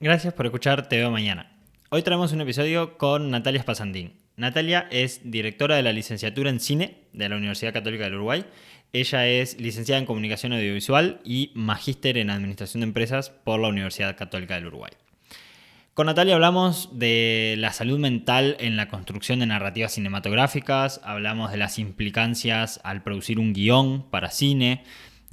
Gracias por escuchar Te Veo Mañana. Hoy traemos un episodio con Natalia Spasandín. Natalia es directora de la licenciatura en Cine de la Universidad Católica del Uruguay. Ella es licenciada en Comunicación Audiovisual y magíster en Administración de Empresas por la Universidad Católica del Uruguay. Con Natalia hablamos de la salud mental en la construcción de narrativas cinematográficas, hablamos de las implicancias al producir un guión para cine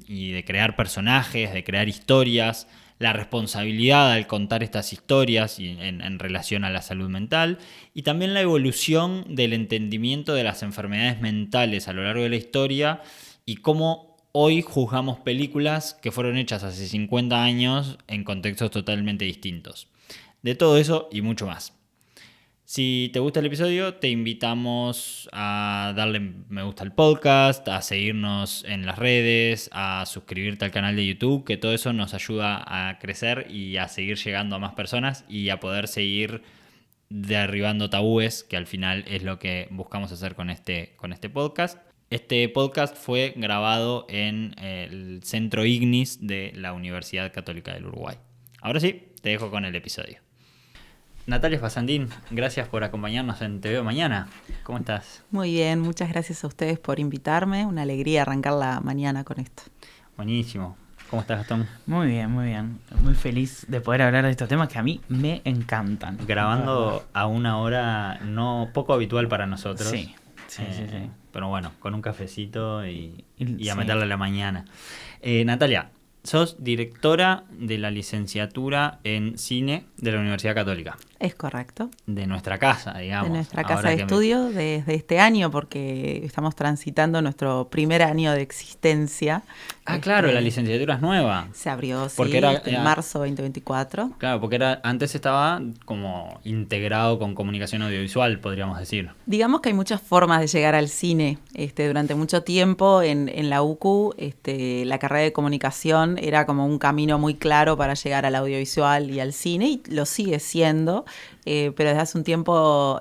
y de crear personajes, de crear historias, la responsabilidad al contar estas historias en relación a la salud mental y también la evolución del entendimiento de las enfermedades mentales a lo largo de la historia y cómo hoy juzgamos películas que fueron hechas hace 50 años en contextos totalmente distintos. De todo eso y mucho más. Si te gusta el episodio, te invitamos a darle me gusta al podcast, a seguirnos en las redes, a suscribirte al canal de YouTube, que todo eso nos ayuda a crecer y a seguir llegando a más personas y a poder seguir derribando tabúes, que al final es lo que buscamos hacer con este podcast. Este podcast fue grabado en el Centro Ignis de la Universidad Católica del Uruguay. Ahora sí, te dejo con el episodio. Natalia Spasandín, gracias por acompañarnos en Te Veo Mañana. ¿Cómo estás? Muy bien, muchas gracias a ustedes por invitarme. Una alegría arrancar la mañana con esto. Buenísimo. ¿Cómo estás, Gastón? Muy bien, muy bien. Muy feliz de poder hablar de estos temas que a mí me encantan. Grabando a una hora no poco habitual para nosotros. Sí. Pero bueno, con un cafecito y a Sí. meterle a la mañana. Natalia, sos directora de la licenciatura en cine de la Universidad Católica. Es correcto. De nuestra casa, digamos. De nuestra casa Ahora de que estudio desde este año, porque estamos transitando nuestro primer año de existencia. Claro, la licenciatura es nueva. Se abrió, Porque sí, era en marzo 2024. Claro, porque antes estaba como integrado con comunicación audiovisual, podríamos decir. Digamos que hay muchas formas de llegar al cine. Durante mucho tiempo en la UCU, la carrera de comunicación era como un camino muy claro para llegar al audiovisual y al cine, y lo sigue siendo. Pero desde hace un tiempo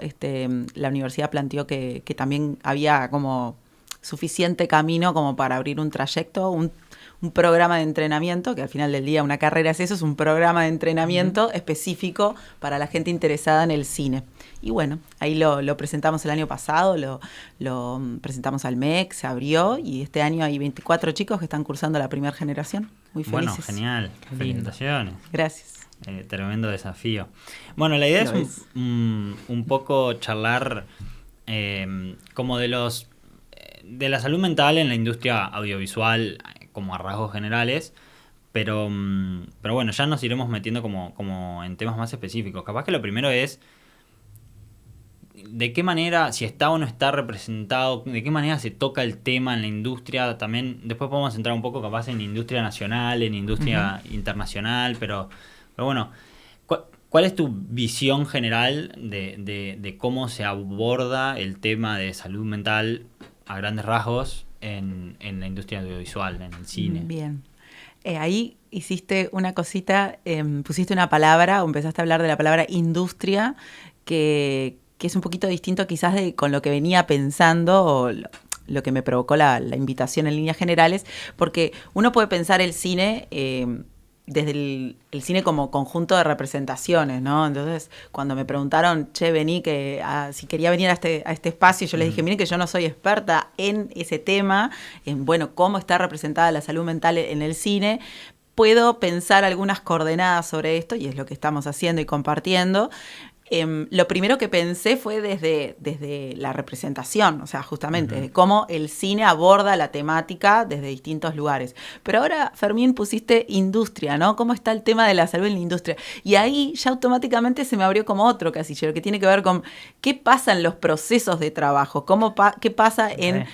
la universidad planteó que también había como suficiente camino como para abrir un trayecto, un programa de entrenamiento, que al final del día una carrera es eso, es un programa de entrenamiento específico para la gente interesada en el cine. Y bueno, ahí lo presentamos el año pasado, lo presentamos al MEC, se abrió, y este año hay 24 chicos que están cursando la primera generación. Muy felices. Bueno, genial. Felicitaciones. Gracias. Tremendo desafío. Bueno, la idea Lo es un poco charlar como de la salud mental en la industria audiovisual, como a rasgos generales, pero bueno, ya nos iremos metiendo como en temas más específicos. Capaz que lo primero es de qué manera, si está o no está representado, de qué manera se toca el tema en la industria. También después podemos entrar un poco capaz en industria nacional, en industria internacional, pero bueno, ¿cuál es tu visión general de cómo se aborda el tema de salud mental a grandes rasgos en la industria audiovisual, en el cine? Bien. Ahí hiciste una cosita, pusiste una palabra, o empezaste a hablar de la palabra industria, que es un poquito distinto quizás con lo que venía pensando, o lo que me provocó la invitación en líneas generales, porque uno puede pensar el cine desde el cine como conjunto de representaciones, ¿no? Entonces, cuando me preguntaron, vení, si quería venir a este espacio, yo les dije, miren que yo no soy experta en ese tema, en, cómo está representada la salud mental en el cine. Puedo pensar algunas coordenadas sobre esto, y es lo que estamos haciendo y compartiendo. Lo primero que pensé fue desde la representación, o sea, justamente, de cómo el cine aborda la temática desde distintos lugares. Pero ahora, Fermín, pusiste industria, ¿no? ¿Cómo está el tema de la salud en la industria? Y ahí ya automáticamente se me abrió como otro casillero, que tiene que ver con qué pasa en los procesos de trabajo, qué pasa en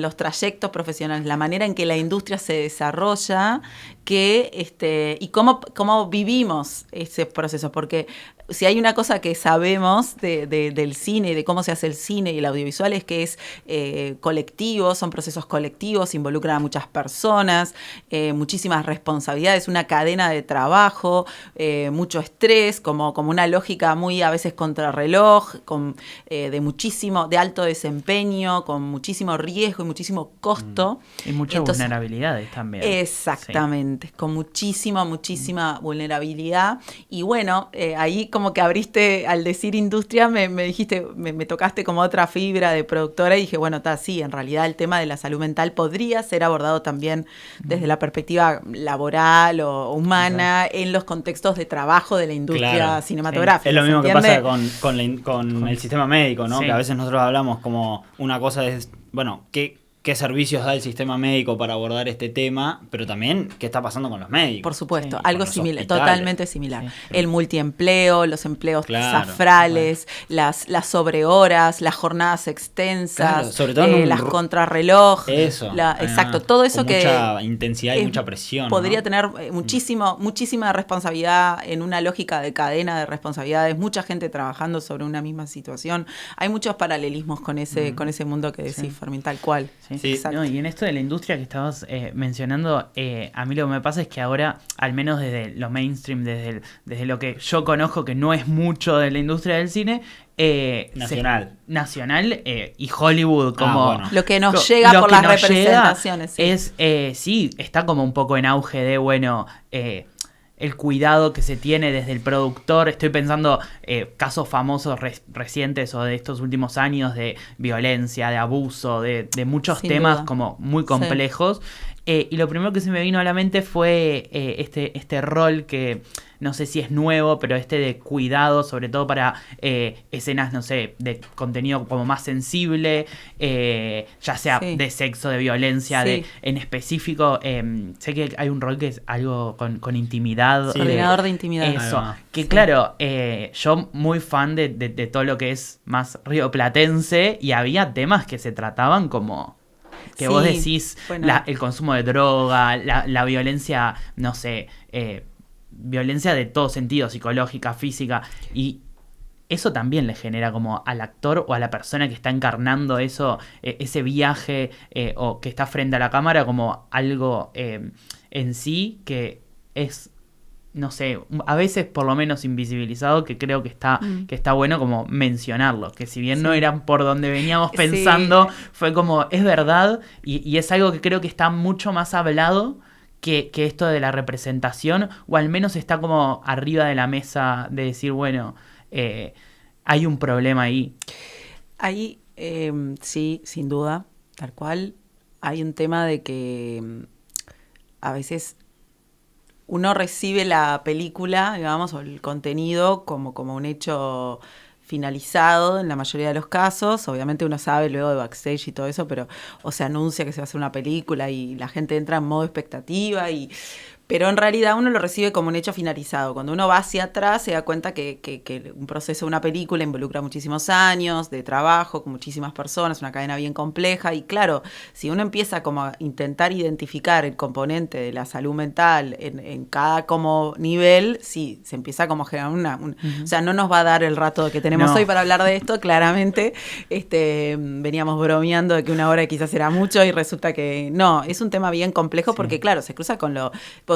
los trayectos profesionales, la manera en que la industria se desarrolla, y cómo vivimos ese proceso, porque si hay una una cosa que sabemos del cine y de cómo se hace el cine y el audiovisual es que es colectivo, son procesos colectivos, involucran a muchas personas, muchísimas responsabilidades, una cadena de trabajo, mucho estrés, como una lógica muy a veces contrarreloj, de alto desempeño, con muchísimo riesgo y muchísimo costo. Y muchas vulnerabilidades también. Exactamente, sí. Con muchísima vulnerabilidad. Y bueno, ahí como que abriste, al decir industria, me dijiste, me tocaste como otra fibra de productora y dije, bueno, sí, en realidad el tema de la salud mental podría ser abordado también desde la perspectiva laboral o humana en los contextos de trabajo de la industria cinematográfica. Es lo mismo que pasa con el sistema médico, ¿no? Sí. Que a veces nosotros hablamos como una cosa es, bueno, ¿qué servicios da el sistema médico para abordar este tema? Pero también, ¿qué está pasando con los médicos? Por supuesto, Sí, algo los similar, hospitales. totalmente similar. Sí. El multiempleo, los empleos Claro, zafrales, las sobrehoras, las jornadas extensas, Claro, sobre todo en un las contrarreloj. Eso. Exacto, todo eso con que... mucha intensidad y mucha presión, podría ¿no? tener muchísima responsabilidad en una lógica de cadena de responsabilidades, mucha gente trabajando sobre una misma situación. Hay muchos paralelismos con ese mundo que decís, Sí. Fermín, tal cual. Sí. Exacto. No, y en esto de la industria que estabas mencionando, a mí lo que me pasa es que ahora, al menos desde lo mainstream, desde lo que yo conozco, que no es mucho de la industria del cine, nacional y Hollywood como bueno. Lo que nos llega lo por que las nos representaciones. llega Sí. sí, está como un poco en auge de, bueno, el cuidado que se tiene desde el productor. Estoy pensando casos famosos recientes o de estos últimos años de violencia, de abuso, de muchos Sin temas duda. como muy complejos. Y lo primero que se me vino a la mente fue este rol que no sé si es nuevo, pero de cuidado, sobre todo para escenas, no sé, de contenido como más sensible, ya sea de sexo, de violencia, en específico. Sé que hay un rol que es algo con intimidad. Sí, coordinador de intimidad. Eso, que claro, yo muy fan de todo lo que es más rioplatense, y había temas que se trataban como... que vos decís, bueno, el consumo de droga, la violencia, no sé, violencia de todo sentido, psicológica, física, y eso también le genera como al actor o a la persona que está encarnando eso, ese viaje o que está frente a la cámara, como algo en sí que es... no sé, a veces por lo menos invisibilizado, que creo que está bueno como mencionarlo, que si bien no eran por donde veníamos pensando, fue como, es verdad, y es algo que creo que está mucho más hablado que esto de la representación, o al menos está como arriba de la mesa de decir, bueno, hay un problema ahí. Ahí, sí, sin duda, tal cual, hay un tema de que a veces... uno recibe la película, digamos, o el contenido como un hecho finalizado en la mayoría de los casos. Obviamente uno sabe luego de backstage y todo eso, pero o se anuncia que se va a hacer una película y la gente entra en modo expectativa pero en realidad uno lo recibe como un hecho finalizado. Cuando uno va hacia atrás se da cuenta que un proceso de una película involucra muchísimos años de trabajo con muchísimas personas, una cadena bien compleja. Y claro, si uno empieza como a intentar identificar el componente de la salud mental en cada como nivel, sí, se empieza como a generar o sea, no nos va a dar el rato que tenemos hoy para hablar de esto, claramente. Veníamos bromeando de que una hora quizás era mucho y resulta que no, es un tema bien complejo porque claro, se cruza con lo...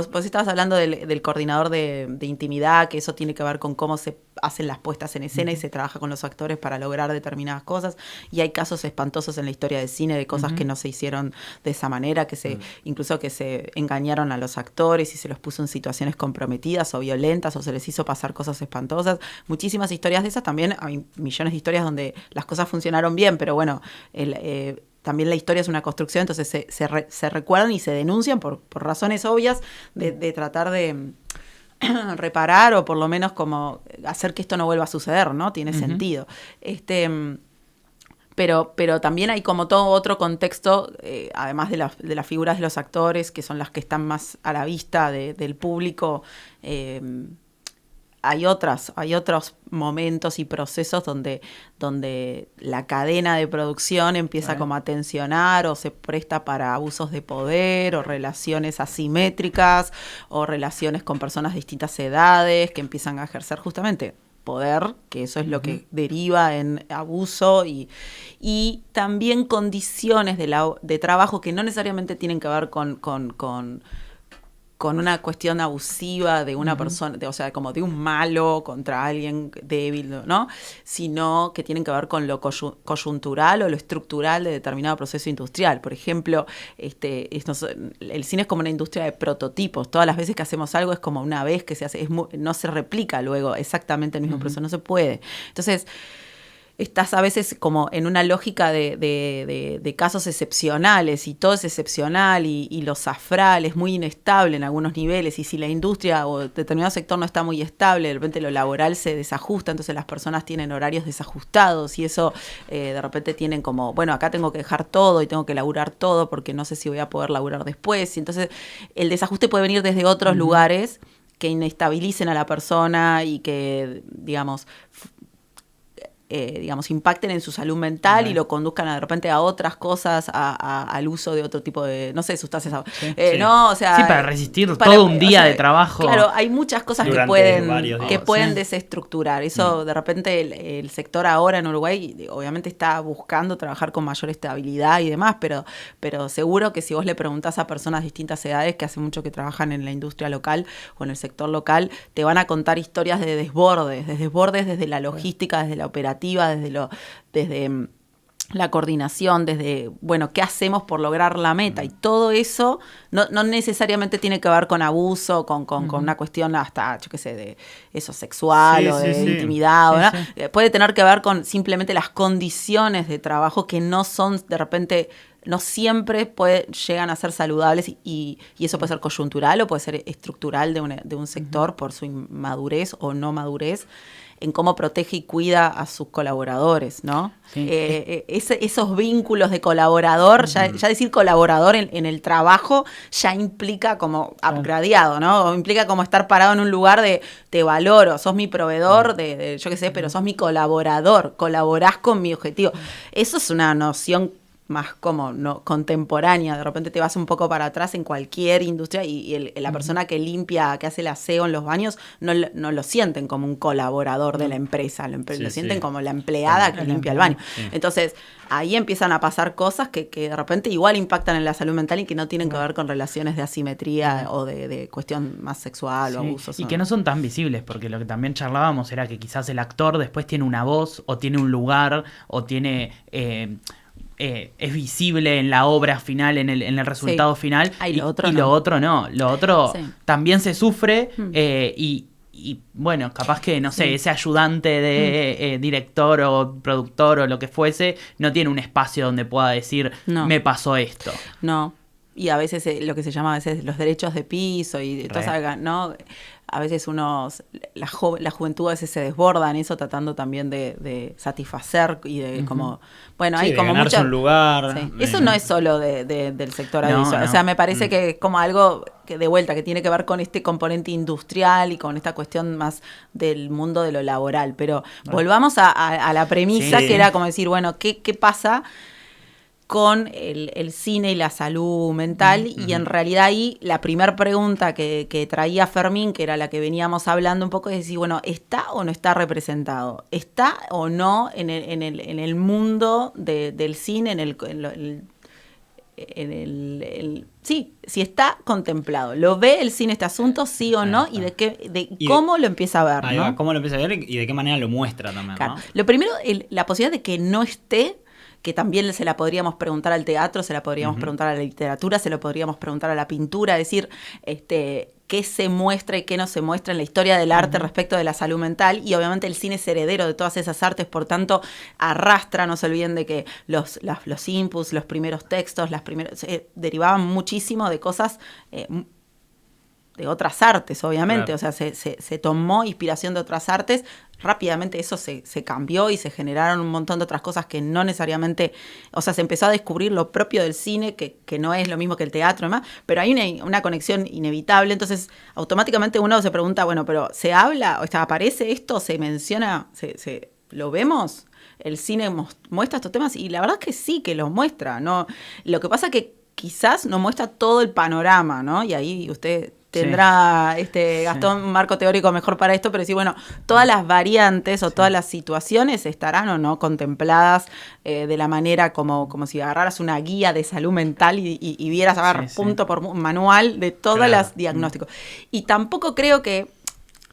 Vos estabas hablando del coordinador de intimidad, que eso tiene que ver con cómo se hacen las puestas en escena y se trabaja con los actores para lograr determinadas cosas. Y hay casos espantosos en la historia del cine de cosas que no se hicieron de esa manera, incluso que se engañaron a los actores y se los puso en situaciones comprometidas o violentas o se les hizo pasar cosas espantosas. Muchísimas historias de esas. También hay millones de historias donde las cosas funcionaron bien, pero bueno, también la historia es una construcción, entonces se recuerdan y se denuncian por razones obvias de tratar de reparar o por lo menos como hacer que esto no vuelva a suceder, ¿no? Tiene sentido. Pero también hay como todo otro contexto, además de las figuras de los actores, que son las que están más a la vista del público. Hay otros momentos y procesos donde la cadena de producción empieza como a tensionar o se presta para abusos de poder o relaciones asimétricas o relaciones con personas de distintas edades que empiezan a ejercer justamente poder, que eso es lo que deriva en abuso y también condiciones de trabajo que no necesariamente tienen que ver con una cuestión abusiva de una persona, o sea, como de un malo contra alguien débil, ¿no? Sino que tienen que ver con lo coyuntural o lo estructural de determinado proceso industrial. Por ejemplo, el cine es como una industria de prototipos. Todas las veces que hacemos algo es como una vez que se hace, no se replica luego exactamente el mismo proceso, no se puede. Entonces, estás a veces como en una lógica de casos excepcionales y todo es excepcional y lo zafral es muy inestable en algunos niveles y si la industria o determinado sector no está muy estable, de repente lo laboral se desajusta, entonces las personas tienen horarios desajustados y eso de repente tienen como, bueno, acá tengo que dejar todo y tengo que laburar todo porque no sé si voy a poder laburar después y entonces el desajuste puede venir desde otros lugares que inestabilicen a la persona y que, digamos, impacten en su salud mental y lo conduzcan de repente a otras cosas, al uso de otro tipo de, no sé, sustancias. Sí. No, o sea, sí, para resistir todo un día de trabajo. Claro, hay muchas cosas que pueden desestructurar. Eso, de repente, el sector ahora en Uruguay, obviamente está buscando trabajar con mayor estabilidad y demás, pero seguro que si vos le preguntás a personas de distintas edades que hace mucho que trabajan en la industria local o en el sector local, te van a contar historias de desbordes desde la logística, desde la operativa, desde la coordinación, desde, bueno, ¿qué hacemos por lograr la meta? Y todo eso no necesariamente tiene que ver con abuso, con una cuestión hasta, yo qué sé, de eso sexual o de intimidad. Sí. Puede tener que ver con simplemente las condiciones de trabajo que no son, de repente, no siempre llegan a ser saludables y eso puede ser coyuntural o puede ser estructural de un sector por su inmadurez o no madurez en cómo protege y cuida a sus colaboradores, ¿no? Sí. Esos vínculos de colaborador, ya decir colaborador en el trabajo ya implica como upgradeado, ¿no? O implica como estar parado en un lugar de te valoro, sos mi proveedor, yo qué sé, pero sos mi colaborador, colaborás con mi objetivo. Eso es una noción más como no contemporánea, de repente te vas un poco para atrás en cualquier industria y la persona que limpia, que hace el aseo en los baños, no lo sienten como un colaborador de la empresa, lo sienten como la empleada que limpia el baño. Sí. Entonces, ahí empiezan a pasar cosas que de repente igual impactan en la salud mental y que no tienen que ver con relaciones de asimetría o de cuestión más sexual o abusos. Y que no son tan visibles, porque lo que también charlábamos era que quizás el actor después tiene una voz o tiene un lugar o tiene... es visible en la obra final, en el resultado final, lo otro no. Lo otro también se sufre y bueno, capaz que, no sé, ese ayudante de director o productor o lo que fuese, no tiene un espacio donde pueda decir, me pasó esto. No, y a veces lo que se llama a veces los derechos de piso y todo eso, ¿no? A veces la juventud a veces se desborda en eso tratando también de satisfacer y de como, bueno, hay como ganarse un lugar. Sí. Eso no es solo del sector audiovisual, o sea, me parece que es como algo que de vuelta, que tiene que ver con este componente industrial y con esta cuestión más del mundo de lo laboral, pero volvamos a la premisa que era como decir, bueno, ¿qué pasa con el cine y la salud mental? Y en realidad ahí la primera pregunta que traía Fermín, que era la que veníamos hablando un poco, es decir, bueno, ¿está o no está representado? ¿Está o no en el mundo del cine, sí, si está contemplado? ¿Lo ve el cine este asunto, sí o no? ¿Y cómo lo empieza a ver? ¿No? ¿Cómo lo empieza a ver y de qué manera lo muestra también? Claro. ¿No? Lo primero, la posibilidad de que no esté, que también se la podríamos preguntar al teatro, se la podríamos preguntar a la literatura, se lo podríamos preguntar a la pintura, es decir, qué se muestra y qué no se muestra en la historia del arte respecto de la salud mental, y obviamente el cine es heredero de todas esas artes, por tanto arrastra, no se olviden de que los inputs, los primeros textos, derivaban muchísimo de cosas de otras artes, obviamente, claro. O sea, se tomó inspiración de otras artes, rápidamente eso se cambió y se generaron un montón de otras cosas que no necesariamente, o sea, se empezó a descubrir lo propio del cine, que no es lo mismo que el teatro y demás, pero hay una conexión inevitable, entonces automáticamente uno se pregunta, bueno, pero ¿se habla? O sea, ¿aparece esto? ¿Se menciona? ¿Lo vemos? ¿El cine muestra estos temas? Y la verdad es que sí, que los muestra, ¿no? Lo que pasa es que quizás no muestra todo el panorama, ¿no? Y ahí usted tendrá Gastón un marco teórico mejor para esto, pero sí, bueno, todas las variantes o todas las situaciones estarán o no contempladas de la manera como si agarraras una guía de salud mental y vieras punto por manual de todos los diagnósticos. Y tampoco creo que,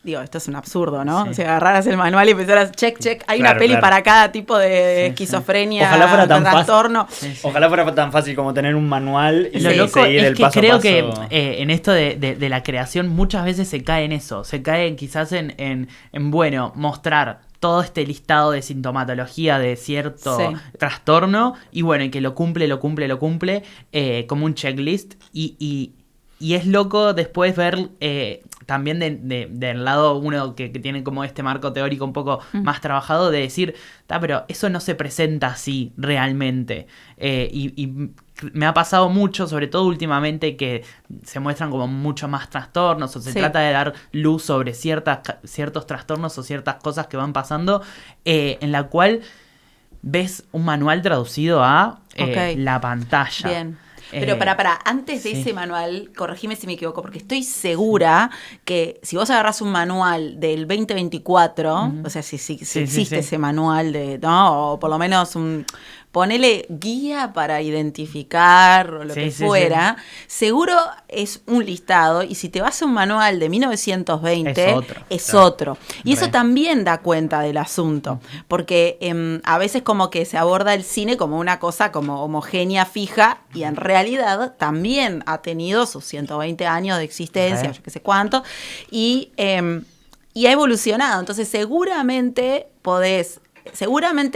digo, esto es un absurdo, ¿no? Si agarraras el manual y empezaras, check, hay una peli para cada tipo de esquizofrenia, Ojalá fuera tan trastorno. Ojalá fuera tan fácil como tener un manual y lo loco seguir es el que paso creo a paso. Que en esto de la creación muchas veces se cae en eso, se cae quizás en bueno, mostrar todo este listado de sintomatología de cierto trastorno y bueno, y que lo cumple como un checklist y es loco después ver también del lado uno que tiene como este marco teórico un poco más trabajado de decir, pero eso no se presenta así realmente. Y me ha pasado mucho, sobre todo últimamente, que se muestran como mucho más trastornos o se trata de dar luz sobre ciertos trastornos o ciertas cosas que van pasando, en la cual ves un manual traducido a la pantalla. Bien. Pero para, antes de ese manual, corregime si me equivoco, porque estoy segura que si vos agarrás un manual del 2024, o sea, si existe ese manual ¿no? O por lo menos ponele guía para identificar o lo que fuera, seguro es un listado, y si te vas a un manual de 1920, es otro. Y eso también da cuenta del asunto, porque a veces como que se aborda el cine como una cosa como homogénea, fija, y en realidad también ha tenido sus 120 años de existencia, yo qué sé cuánto, y ha evolucionado. Entonces seguramente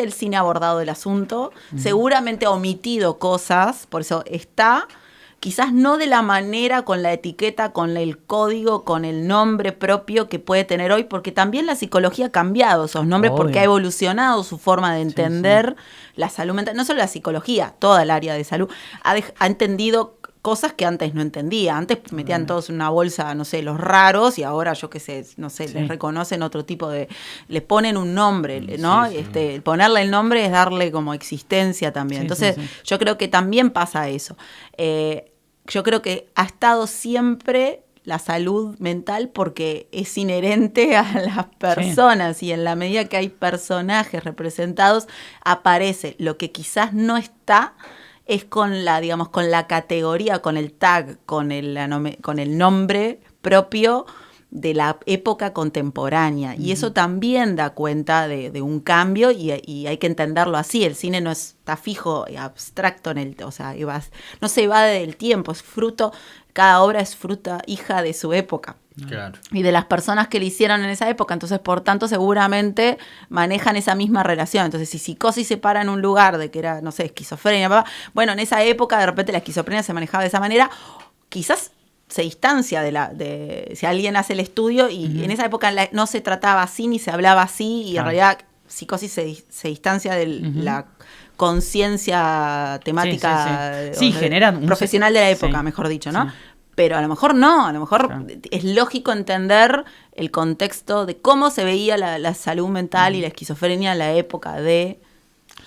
el cine ha abordado el asunto, seguramente ha omitido cosas, por eso está, quizás no de la manera, con la etiqueta, con el código, con el nombre propio que puede tener hoy, porque también la psicología ha cambiado esos nombres, porque ha evolucionado su forma de entender la salud mental, no solo la psicología, toda el área de salud, ha entendido cosas que antes no entendía. Antes metían todos en una bolsa, no sé, los raros, y ahora, yo qué sé, no sé, les reconocen otro tipo de... Le ponen un nombre, ¿no? Ponerle el nombre es darle como existencia también. Entonces, yo creo que también pasa eso. Yo creo que ha estado siempre la salud mental porque es inherente a las personas, y en la medida que hay personajes representados, aparece. Lo que quizás no está es con la categoría, con el tag, con el nombre propio de la época contemporánea. Y eso también da cuenta de un cambio, y hay que entenderlo así. El cine no está fijo y abstracto no se va del tiempo, es fruto, cada obra es hija de su época. Claro. Y de las personas que le hicieron en esa época. Entonces, por tanto, seguramente manejan esa misma relación. Entonces, si Psicosis se para en un lugar de que era, no sé, esquizofrenia, bueno, en esa época de repente la esquizofrenia se manejaba de esa manera, quizás se distancia si alguien hace el estudio y en esa época no se trataba así ni se hablaba así, y en realidad Psicosis se distancia de la conciencia temática generan profesional de la época, mejor dicho, ¿no? Pero a lo mejor no, a lo mejor es lógico entender el contexto de cómo se veía la salud mental y la esquizofrenia en la época de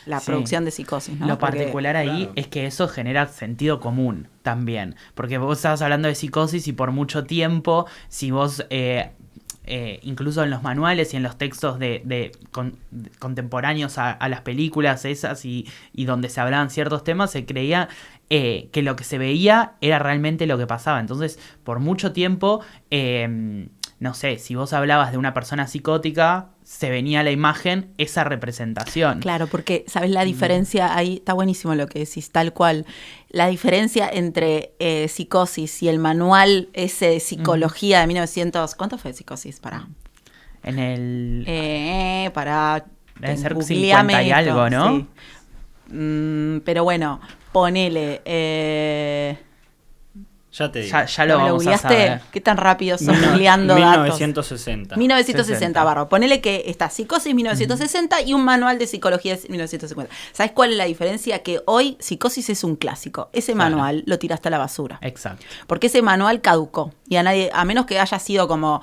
la producción de Psicosis, ¿no? Lo particular ahí es que eso genera sentido común también, porque vos estabas hablando de Psicosis y por mucho tiempo, si vos... incluso en los manuales y en los textos contemporáneos a las películas esas y donde se hablaban ciertos temas, se creía que lo que se veía era realmente lo que pasaba. Entonces, por mucho tiempo, no sé, si vos hablabas de una persona psicótica, se venía a la imagen esa representación. Claro, porque, ¿sabes la diferencia? Ahí está buenísimo lo que decís, tal cual. La diferencia entre Psicosis y el manual ese de psicología de 1900... ¿Cuánto fue Psicosis? En el... Debe ser 50 y algo, ¿no? Sí. Pero bueno, ponele... Ya te digo. Ya lo vamos a saber. ¿Qué tan rápido sos googleando datos? 1960. 1960, barro. Ponele que está Psicosis 1960 y un manual de psicología de 1950. ¿Sabes cuál es la diferencia? Que hoy Psicosis es un clásico. Ese manual lo tiraste a la basura. Exacto. Porque ese manual caducó. Y a menos que haya sido como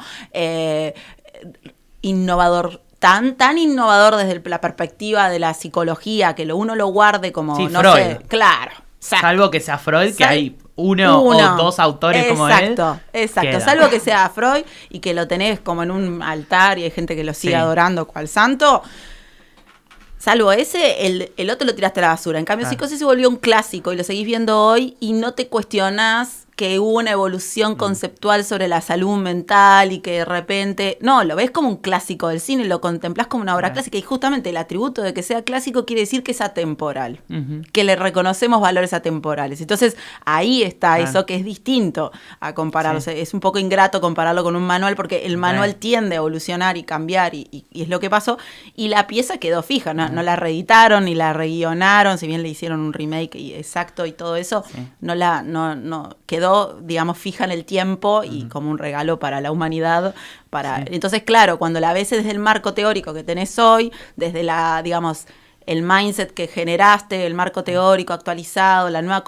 innovador, tan innovador desde la perspectiva de la psicología, que uno lo guarde como, sí, no Freud. sé, claro. Salvo que sea Freud, que hay uno o dos autores como él. Exacto. Salvo que sea Freud y que lo tenés como en un altar y hay gente que lo sigue adorando cual santo. Salvo ese, el otro lo tiraste a la basura. En cambio, Psicosis se volvió un clásico y lo seguís viendo hoy y no te cuestionás que hubo una evolución conceptual sobre la salud mental y que de repente... No, lo ves como un clásico del cine, lo contemplás como una obra clásica y justamente el atributo de que sea clásico quiere decir que es atemporal, que le reconocemos valores atemporales. Entonces, ahí está eso que es distinto a compararlo. Sí. Es un poco ingrato compararlo con un manual porque el manual tiende a evolucionar y cambiar y es lo que pasó. Y la pieza quedó fija, no la reeditaron ni la reguionaron, si bien le hicieron un remake exacto y todo eso, no quedó, digamos, fija en el tiempo y como un regalo para la humanidad. Entonces, claro, cuando la ves desde el marco teórico que tenés hoy, desde digamos, el mindset que generaste, el marco teórico actualizado, la nueva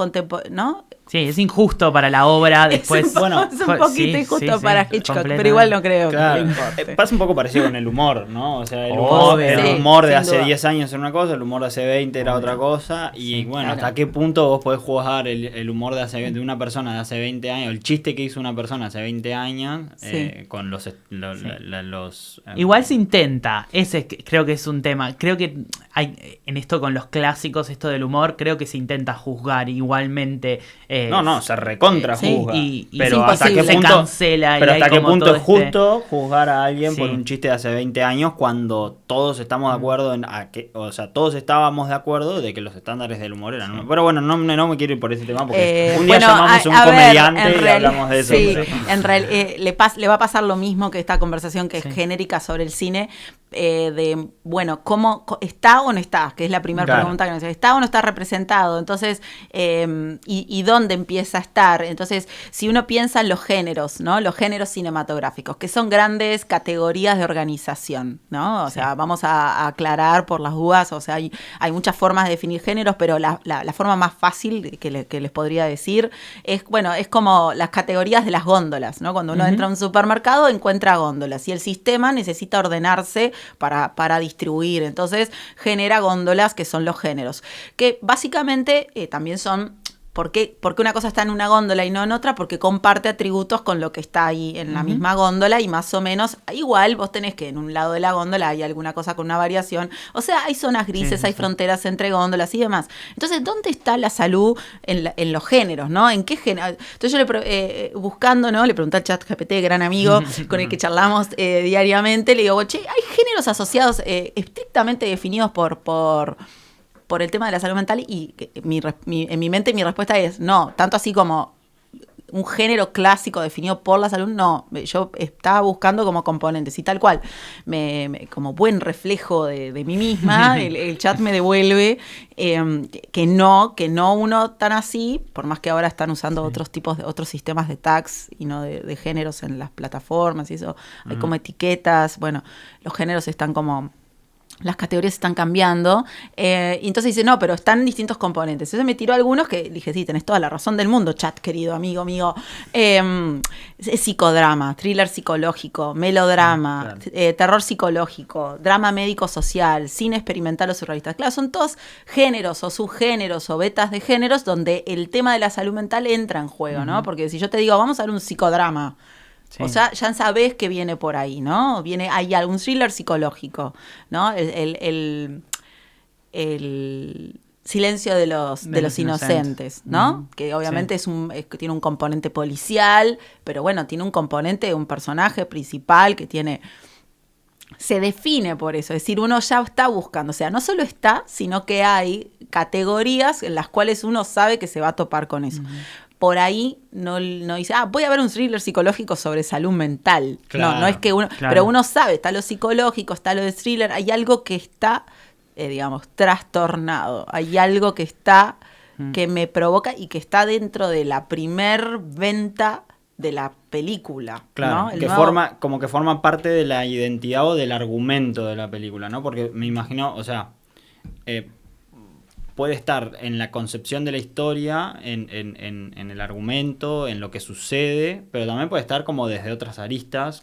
¿no? Sí, es injusto para la obra después. Es un poquito injusto para Hitchcock, pero igual no creo que le importe. Pasa un poco parecido con el humor, ¿no? O sea, el humor de hace 10 años era una cosa, el humor de hace 20 era otra cosa. Y bueno, ¿hasta qué punto vos podés jugar el humor de una persona de hace 20 años, el chiste que hizo una persona hace 20 años, con los igual se intenta, ese creo que es un tema. Creo que hay en esto con los clásicos, esto del humor, creo que se intenta juzgar igualmente. Se recontra juzga. Pero hasta qué punto, se cancela. Pero hasta qué punto es justo juzgar a alguien por un chiste de hace 20 años cuando todos estamos de acuerdo todos estábamos de acuerdo de que los estándares del humor eran. Pero bueno, no me quiero ir por ese tema porque un día llamamos a un comediante y hablamos de eso. Sí, en realidad le va a pasar lo mismo que esta conversación que es genérica sobre el cine. ¿Cómo está o no está? Que es la primera pregunta que nos hace. ¿Está o no está representado? Entonces, ¿y dónde empieza a estar? Entonces, si uno piensa en los géneros, ¿no? Los géneros cinematográficos, que son grandes categorías de organización, ¿no? O sea, vamos a aclarar por las dudas, o sea, hay muchas formas de definir géneros, pero la forma más fácil que les podría decir es como las categorías de las góndolas, ¿no? Cuando uno entra a un supermercado, encuentra góndolas y el sistema necesita ordenarse para distribuir. Entonces genera góndolas que son los géneros, que básicamente también son... ¿Por qué una cosa está en una góndola y no en otra? Porque comparte atributos con lo que está ahí en la misma góndola y más o menos igual vos tenés que en un lado de la góndola hay alguna cosa con una variación. O sea, hay zonas grises, hay fronteras entre góndolas y demás. Entonces, ¿dónde está la salud en los géneros, no? ¿En qué género? Entonces yo buscando, ¿no? Le pregunté al ChatGPT, gran amigo con el que charlamos diariamente, le digo, ¿hay géneros asociados estrictamente definidos por el tema de la salud mental? Y en mi mente mi respuesta es no, tanto así como un género clásico definido por la salud, no. Yo estaba buscando como componentes y tal cual, como buen reflejo de mí misma, el chat me devuelve que no uno tan así, por más que ahora están usando otros sistemas de tags y no de géneros en las plataformas y eso, hay como etiquetas, los géneros están como... Las categorías están cambiando, y entonces dice, no, pero están distintos componentes. Entonces me tiró algunos que dije, sí, tenés toda la razón del mundo, chat, querido amigo mío. Psicodrama, thriller psicológico, melodrama, terror psicológico, drama médico-social, cine experimental o surrealista. Claro, son todos géneros o subgéneros o betas de géneros donde el tema de la salud mental entra en juego, ¿no? Porque si yo te digo, vamos a ver un psicodrama, o sea, ya sabés que viene por ahí, ¿no? Hay algún thriller psicológico, ¿no? El silencio de los inocentes, ¿no? Que obviamente tiene un componente policial, pero tiene un componente, un personaje principal que se define por eso, es decir, uno ya está buscando, o sea, no solo está, sino que hay categorías en las cuales uno sabe que se va a topar con eso. Por ahí no dice, voy a ver un thriller psicológico sobre salud mental. Claro, no es que uno... Claro. Pero uno sabe, está lo psicológico, está lo de thriller, hay algo que está, trastornado. Hay algo que está, que me provoca y que está dentro de la primer venta de la película. Claro, ¿no? Como que forma parte de la identidad o del argumento de la película, ¿no? Porque me imagino, o sea... puede estar en la concepción de la historia, en el argumento, en lo que sucede, pero también puede estar como desde otras aristas,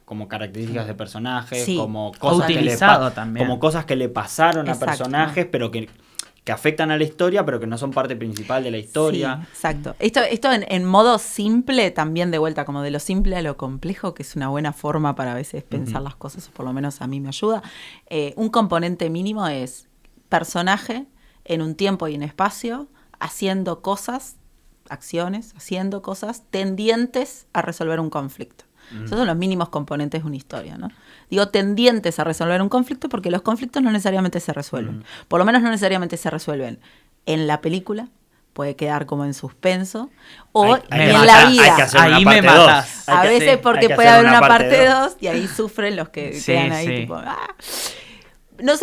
como características de personajes, como cosas utilizado también. Como cosas que le pasaron a personajes, pero que que afectan a la historia, pero que no son parte principal de la historia. Sí, exacto. Esto en modo simple, también de vuelta, como de lo simple a lo complejo, que es una buena forma para a veces pensar las cosas, o por lo menos a mí me ayuda. Un componente mínimo es personaje en un tiempo y en espacio, haciendo cosas, acciones, haciendo cosas tendientes a resolver un conflicto. Esos son los mínimos componentes de una historia, ¿no? Digo tendientes a resolver un conflicto porque los conflictos no necesariamente se resuelven. Por lo menos no necesariamente se resuelven en la película, puede quedar como en suspenso, o en la vida. Ahí me matas. A veces porque puede haber una parte 2 y ahí sufren los que quedan ahí tipo... ¡ah! No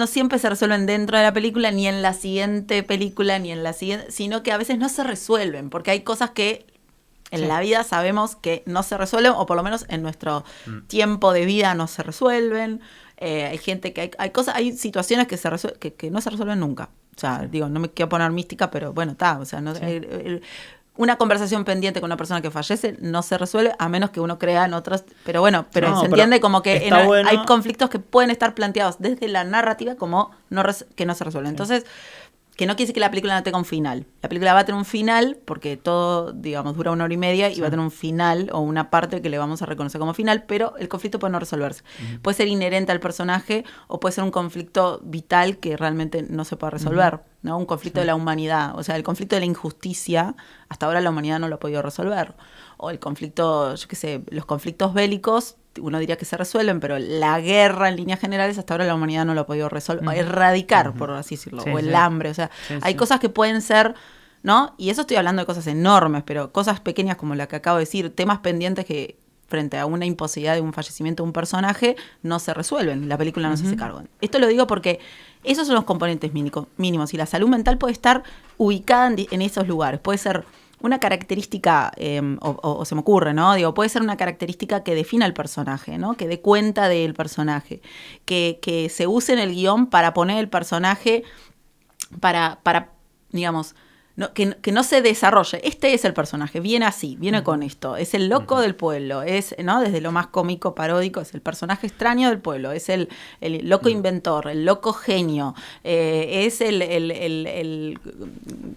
siempre se resuelven dentro de la película, ni en la siguiente película, ni en la siguiente, sino que a veces no se resuelven, porque hay cosas que en la vida sabemos que no se resuelven, o por lo menos en nuestro tiempo de vida no se resuelven. Hay gente que hay situaciones que no se resuelven nunca. O sea, digo, no me quiero poner mística, pero bueno, está. O sea, una conversación pendiente con una persona que fallece no se resuelve a menos que uno crea en otras. Pero bueno, se entiende como que hay conflictos que pueden estar planteados desde la narrativa como que no se resuelven. Entonces, que no quiere decir que la película no tenga un final. La película va a tener un final porque todo, digamos, dura 1 hora y media y va a tener un final o una parte que le vamos a reconocer como final, pero el conflicto puede no resolverse. Puede ser inherente al personaje o puede ser un conflicto vital que realmente no se puede resolver, ¿no? Un conflicto de la humanidad. O sea, el conflicto de la injusticia, hasta ahora la humanidad no lo ha podido resolver. O el conflicto, yo qué sé, los conflictos bélicos, uno diría que se resuelven, pero la guerra en líneas generales hasta ahora la humanidad no lo ha podido resolver, erradicar, por así decirlo, o el hambre, o sea, hay cosas que pueden ser, ¿no? Y eso estoy hablando de cosas enormes, pero cosas pequeñas como la que acabo de decir, temas pendientes que frente a una imposibilidad de un fallecimiento de un personaje no se resuelven, la película no se hace cargo. Esto lo digo porque esos son los componentes mínimos y la salud mental puede estar ubicada en esos lugares, puede ser una característica, o se me ocurre, ¿no? Digo, puede ser una característica que defina al personaje, ¿no? Que dé cuenta del personaje, que se use en el guión para poner el personaje, para digamos, que no se desarrolle. Este es el personaje, viene así, viene con esto. Es el loco del pueblo, es, ¿no? Desde lo más cómico, paródico, es el personaje extraño del pueblo, es el loco inventor, el loco genio, es el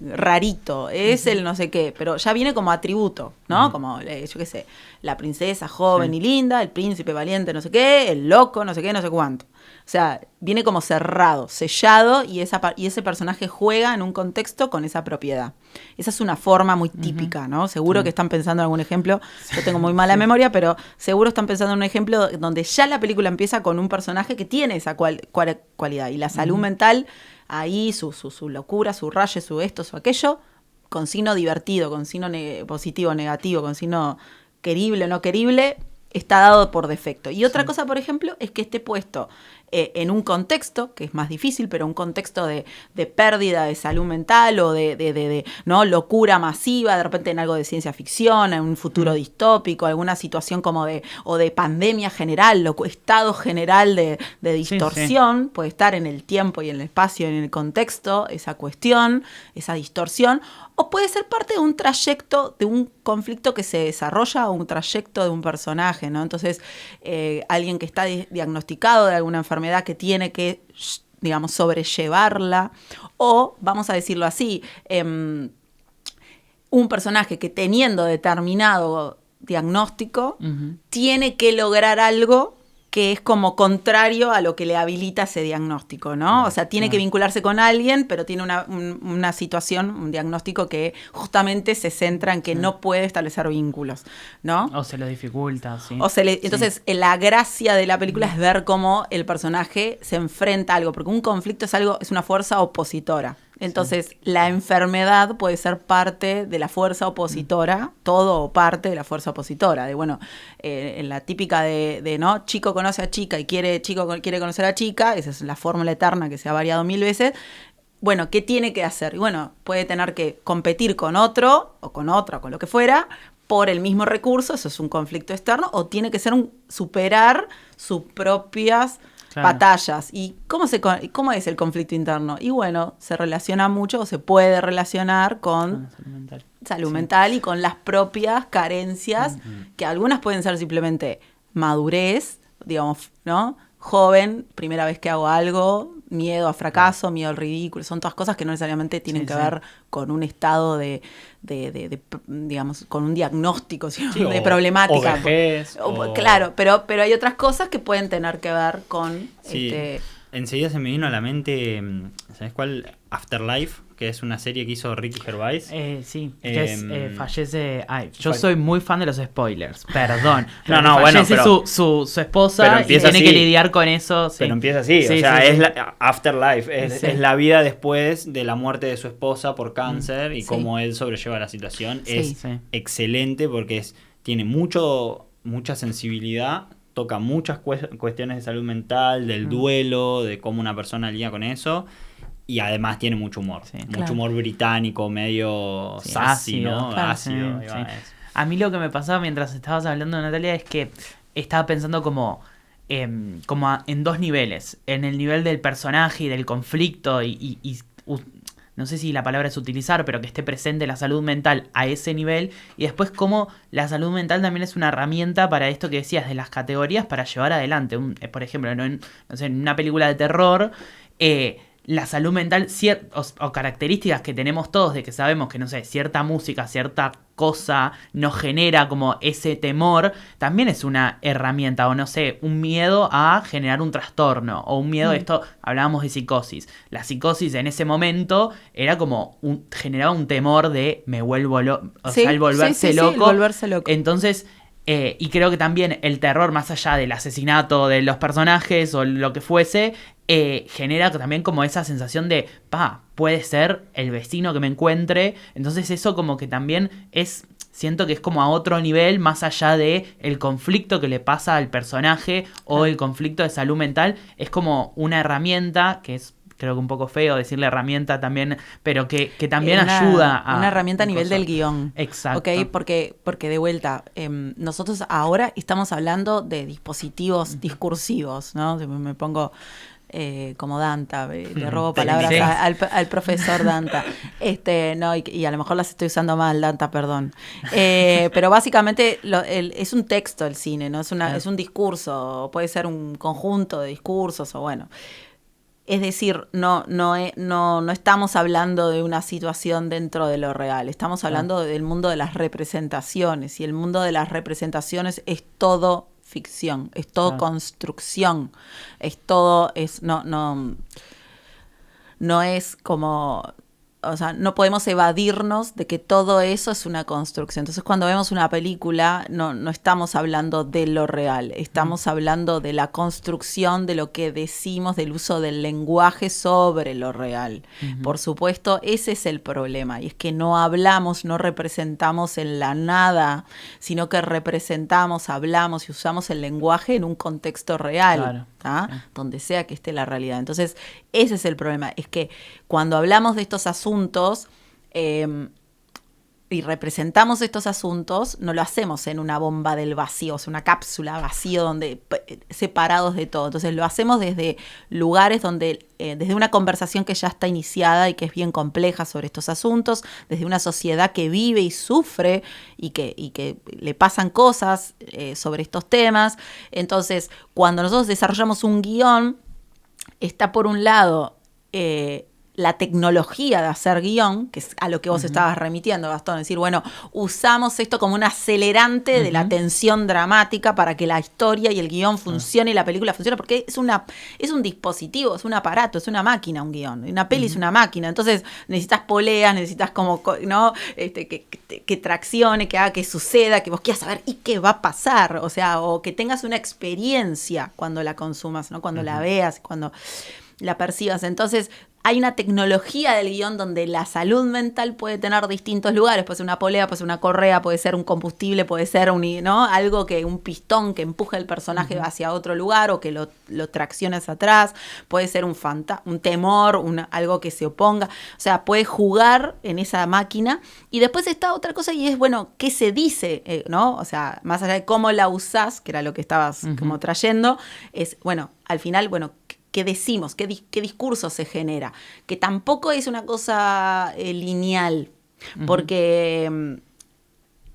rarito, es el no sé qué, pero ya viene como atributo, ¿no? Como, yo qué sé, la princesa joven y linda, el príncipe valiente, no sé qué, el loco, no sé qué, no sé cuánto. O sea, viene como cerrado, sellado, y ese personaje juega en un contexto con esa propiedad. Esa es una forma muy típica, ¿no? Seguro que están pensando en algún ejemplo. Yo tengo muy mala memoria, pero seguro están pensando en un ejemplo donde ya la película empieza con un personaje que tiene esa cualidad. Y la salud mental, ahí su locura, su raye, su esto, su aquello, con signo divertido, con signo positivo, negativo, con signo querible o no querible, está dado por defecto. Y otra cosa, por ejemplo, es que esté puesto en un contexto, que es más difícil, pero un contexto de pérdida de salud mental o de ¿no? locura masiva, de repente en algo de ciencia ficción, en un futuro distópico, alguna situación como de pandemia general, estado general de distorsión, puede estar en el tiempo y en el espacio, en el contexto, esa cuestión, esa distorsión, o puede ser parte de un trayecto, de un conflicto que se desarrolla, o un trayecto de un personaje, ¿no? Entonces, alguien que está diagnosticado de alguna enfermedad que tiene que, digamos, sobrellevarla, o, vamos a decirlo así, un personaje que teniendo determinado diagnóstico, tiene que lograr algo que es como contrario a lo que le habilita ese diagnóstico, ¿no? O sea, tiene que vincularse con alguien, pero tiene una situación, un diagnóstico que justamente se centra en que no puede establecer vínculos, ¿no? O se lo dificulta, sí. Entonces, la gracia de la película es ver cómo el personaje se enfrenta a algo, porque un conflicto es una fuerza opositora. Entonces, la enfermedad puede ser parte de la fuerza opositora, todo o parte de la fuerza opositora. De bueno, en la típica de ¿no? Chico conoce a chica y chico quiere conocer a chica, esa es la fórmula eterna que se ha variado 1000 veces. Bueno, ¿qué tiene que hacer? Y bueno, puede tener que competir con otro, o con otra, con lo que fuera, por el mismo recurso, eso es un conflicto externo, o tiene que ser superar sus propias batallas. ¿Y cómo es el conflicto interno? Y bueno, se relaciona mucho o se puede relacionar con salud mental y con las propias carencias, que algunas pueden ser simplemente madurez, digamos, ¿no? Joven, primera vez que hago algo, miedo a fracaso, miedo al ridículo, son todas cosas que no necesariamente tienen que ver con un estado de digamos, con un diagnóstico, sino de problemática. O vejez, Claro, pero hay otras cosas que pueden tener que ver con... Enseguida se me vino a la mente, ¿sabes cuál? Afterlife, que es una serie que hizo Ricky Gervais. Fallece... yo soy muy fan de los spoilers, perdón. Fallece su esposa y tiene que lidiar con eso. Sí. Pero empieza así, es Afterlife, es la vida después de la muerte de su esposa por cáncer y cómo él sobrelleva la situación. Es excelente porque tiene mucha sensibilidad, toca muchas cuestiones de salud mental, del duelo, de cómo una persona lidia con eso. Y además tiene mucho humor. Mucho humor británico, medio sassy, ¿no? Ácido. A mí lo que me pasaba mientras estabas hablando, Natalia, es que estaba pensando como en dos niveles. En el nivel del personaje y del conflicto y no sé si la palabra es utilizar, pero que esté presente la salud mental a ese nivel. Y después cómo la salud mental también es una herramienta para esto que decías de las categorías para llevar adelante. Por ejemplo, en una película de terror... la salud mental o características que tenemos todos de que sabemos que, no sé, cierta música, cierta cosa nos genera como ese temor, también es una herramienta, o no sé, un miedo a generar un trastorno, o un miedo, esto hablábamos de psicosis. La psicosis en ese momento era como generaba un temor de me vuelvo loco, el volverse loco. El volverse loco. Entonces... y creo que también el terror, más allá del asesinato de los personajes o lo que fuese, genera también como esa sensación de, puede ser el vecino que me encuentre. Entonces eso como que también siento que es como a otro nivel, más allá de el conflicto que le pasa al personaje o el conflicto de salud mental. Es como una herramienta que es... Creo que un poco feo decirle herramienta también, pero que también ayuda a... Una herramienta a nivel del guión. Exacto. ¿Okay? Porque de vuelta, nosotros ahora estamos hablando de dispositivos discursivos, ¿no? Me pongo como Danta, le robo palabras al profesor Danta. Y a lo mejor las estoy usando mal, Danta, perdón. Pero básicamente es un texto el cine, ¿no? Es un discurso, puede ser un conjunto de discursos o bueno... Es decir, no estamos hablando de una situación dentro de lo real, estamos hablando del mundo de las representaciones, y el mundo de las representaciones es todo ficción, es todo construcción, es todo, no es como... O sea, no podemos evadirnos de que todo eso es una construcción. Entonces, cuando vemos una película, no estamos hablando de lo real. Estamos hablando de la construcción, de lo que decimos, del uso del lenguaje sobre lo real. Por supuesto, ese es el problema. Y es que no hablamos, no representamos en la nada, sino que representamos, hablamos y usamos el lenguaje en un contexto real. Donde sea que esté la realidad. Entonces, ese es el problema. Es que cuando hablamos de estos asuntos y representamos estos asuntos, no lo hacemos en una bomba del vacío, o sea, una cápsula vacío donde separados de todo. Entonces lo hacemos desde lugares donde, desde una conversación que ya está iniciada y que es bien compleja sobre estos asuntos, desde una sociedad que vive y sufre y que le pasan cosas sobre estos temas. Entonces, cuando nosotros desarrollamos un guión, está por un lado... la tecnología de hacer guión, que es a lo que vos estabas remitiendo, Gastón, es decir, bueno, usamos esto como un acelerante de la tensión dramática para que la historia y el guión funcione y la película funcione, porque es un dispositivo, es un aparato, es una máquina un guión, una peli es una máquina, entonces necesitas poleas, necesitas como, ¿no? Que traccione, que haga que suceda, que vos quieras saber y qué va a pasar, o sea, o que tengas una experiencia cuando la consumas, ¿no? Cuando la veas, cuando la percibas. Entonces, hay una tecnología del guión donde la salud mental puede tener distintos lugares. Puede ser una polea, puede ser una correa, puede ser un combustible, puede ser algo un pistón que empuje el personaje hacia otro lugar o que lo traccione hacia atrás. Puede ser un temor, algo que se oponga. O sea, puede jugar en esa máquina. Y después está otra cosa y es, bueno, ¿qué se dice? ¿No? O sea, más allá de cómo la usás, que era lo que estabas como trayendo, es, bueno, al final, bueno, ¿qué decimos? ¿Qué discurso se genera? Que tampoco es una cosa lineal, porque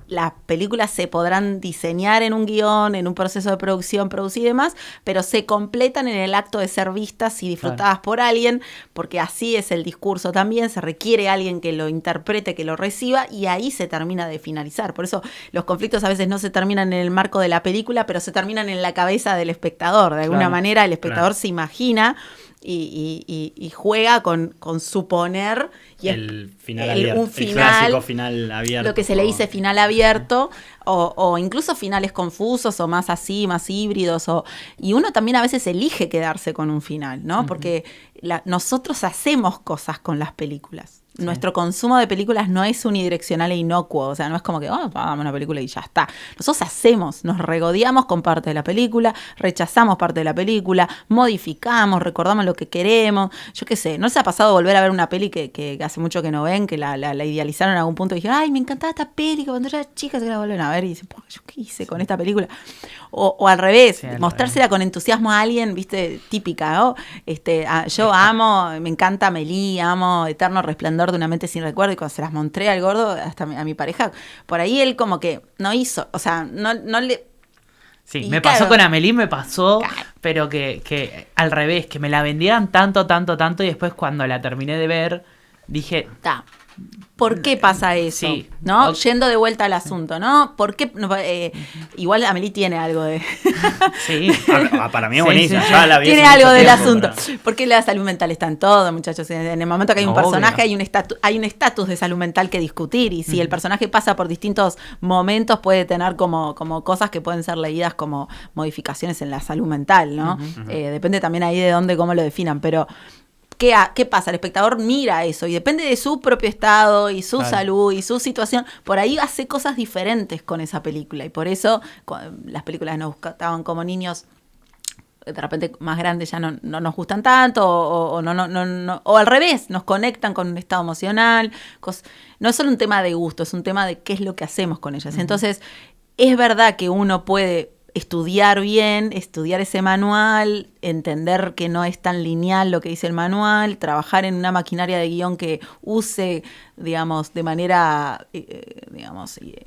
las películas se podrán diseñar en un guión, en un proceso de producción, producir y demás, pero se completan en el acto de ser vistas y disfrutadas por alguien, porque así es el discurso también, se requiere alguien que lo interprete, que lo reciba, y ahí se termina de finalizar. Por eso los conflictos a veces no se terminan en el marco de la película, pero se terminan en la cabeza del espectador. De alguna manera el espectador se imagina y juega con suponer y el final abierto, un final, el clásico final abierto, lo que se le dice final abierto, o incluso finales confusos o más así, más híbridos, y uno también a veces elige quedarse con un final, ¿no? Porque nosotros hacemos cosas con las películas. Sí. Nuestro consumo de películas no es unidireccional e inocuo, o sea, no es como que hagamos una película y ya está. Nosotros nos regodeamos con parte de la película, rechazamos parte de la película, modificamos, recordamos lo que queremos. Yo qué sé, ¿no les ha pasado volver a ver una peli que hace mucho que no ven, que la idealizaron en algún punto y dijeron, ay, me encantaba esta peli, que cuando era chica se la vuelven a ver y dicen, ¿yo qué hice con esta película? O al revés, sí, mostrársela con entusiasmo a alguien, viste, típica, ¿no? Yo amo, me encanta Amélie, amo Eterno Resplandor de una mente sin recuerdo, y cuando se las mostré al gordo, hasta a mi pareja, por ahí él como que no hizo, o sea, no le... Sí, y me pasó con Amélie, pero que al revés, que me la vendieran tanto, y después cuando la terminé de ver, dije... ¿Por qué pasa eso? Sí. ¿No? Yendo de vuelta al asunto, ¿no? ¿Por qué? Igual Amélie tiene algo de... Sí. Para mí es buenísima. Sí. Tiene algo del asunto. Porque la salud mental está en todo, muchachos. En el momento que hay un personaje, hay un estatus de salud mental que discutir. Y si el personaje pasa por distintos momentos, puede tener como cosas que pueden ser leídas como modificaciones en la salud mental, ¿no? Depende también ahí de dónde, cómo lo definan. Pero... ¿Qué pasa? El espectador mira eso y depende de su propio estado y su salud y su situación. Por ahí hace cosas diferentes con esa película. Y por eso las películas nos gustaban como niños, de repente más grandes ya no nos gustan tanto o al revés, nos conectan con un estado emocional. No es solo un tema de gusto, es un tema de qué es lo que hacemos con ellas. Entonces, es verdad que uno puede... estudiar ese manual, entender que no es tan lineal lo que dice el manual, trabajar en una maquinaria de guión que use, digamos, de manera,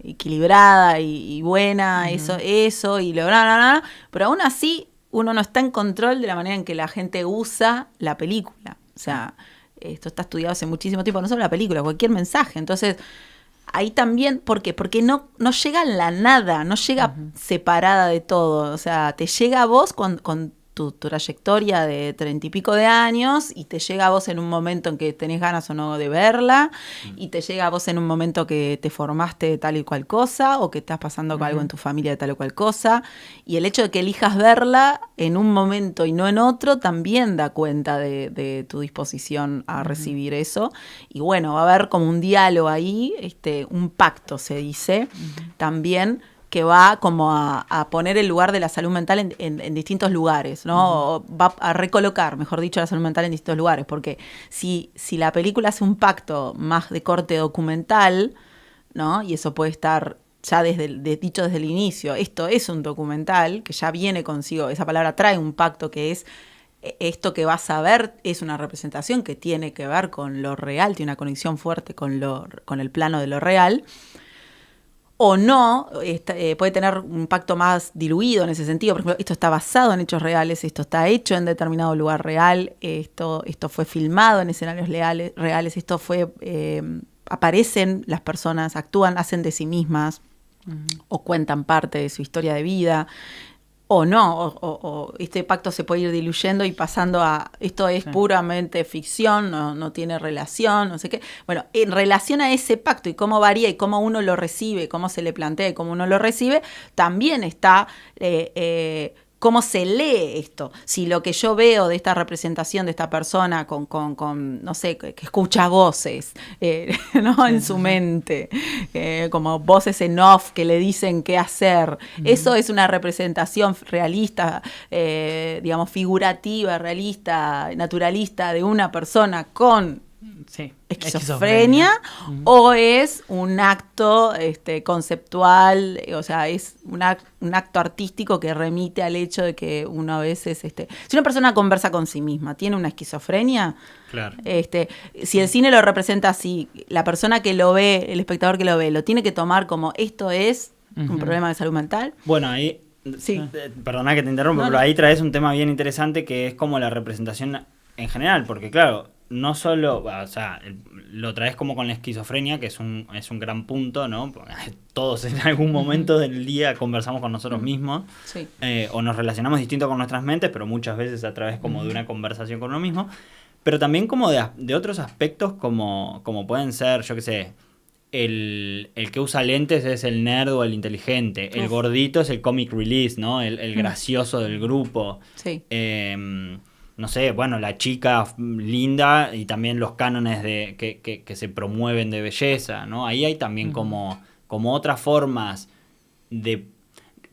equilibrada y buena, eso, y lograr, pero aún así uno no está en control de la manera en que la gente usa la película. O sea, esto está estudiado hace muchísimo tiempo, no solo la película, cualquier mensaje. Entonces... ahí también, ¿por qué? Porque no llega en la nada, no llega separada de todo. O sea, te llega a vos con tu trayectoria de 30 y pico de años, y te llega a vos en un momento en que tenés ganas o no de verla, y te llega a vos en un momento que te formaste de tal y cual cosa, o que estás pasando con algo en tu familia de tal o cual cosa, y el hecho de que elijas verla en un momento y no en otro también da cuenta de tu disposición a recibir eso. Y bueno, va a haber como un diálogo ahí, un pacto se dice, también, que va como a poner el lugar de la salud mental en distintos lugares, ¿no? Va a recolocar, mejor dicho, la salud mental en distintos lugares, porque si la película hace un pacto más de corte documental, ¿no? Y eso puede estar ya dicho desde el inicio, esto es un documental que ya viene consigo, esa palabra trae un pacto que es... esto que vas a ver es una representación que tiene que ver con lo real, tiene una conexión fuerte con el plano de lo real, o no, puede tener un impacto más diluido en ese sentido. Por ejemplo, esto está basado en hechos reales, esto está hecho en determinado lugar real, esto fue filmado en escenarios reales, esto fue, aparecen las personas, actúan, hacen de sí mismas, o cuentan parte de su historia de vida, o no, o este pacto se puede ir diluyendo y pasando a esto es puramente ficción, no tiene relación, no sé qué. Bueno, en relación a ese pacto y cómo varía y cómo uno lo recibe, cómo se le plantea y cómo uno lo recibe, también está cómo se lee esto. Si lo que yo veo de esta representación de esta persona con no sé, que escucha voces, ¿no? En su mente, como voces en off que le dicen qué hacer, eso es una representación realista, digamos, figurativa, realista, naturalista de una persona con Sí, esquizofrenia o es un acto conceptual, o sea, es un acto artístico que remite al hecho de que uno a veces, si una persona conversa con sí misma, tiene una esquizofrenia, claro. Si el cine lo representa así, la persona que lo ve, el espectador que lo ve, lo tiene que tomar como esto es un problema de salud mental. Bueno, ahí... Sí. Perdona que te interrumpa, pero ahí traes un tema bien interesante que es como la representación en general, porque claro, no solo, o sea, lo traes como con la esquizofrenia, que es un gran punto, ¿no? Porque todos en algún momento del día conversamos con nosotros mismos, sí. O nos relacionamos distinto con nuestras mentes, pero muchas veces a través como de una conversación con uno mismo, pero también como de otros aspectos como pueden ser, yo qué sé, el que usa lentes es el nerd o el inteligente. El gordito es el comic release, ¿no? El gracioso del grupo. Sí. No sé, bueno, la chica linda y también los cánones que se promueven de belleza, ¿no? Ahí hay también como otras formas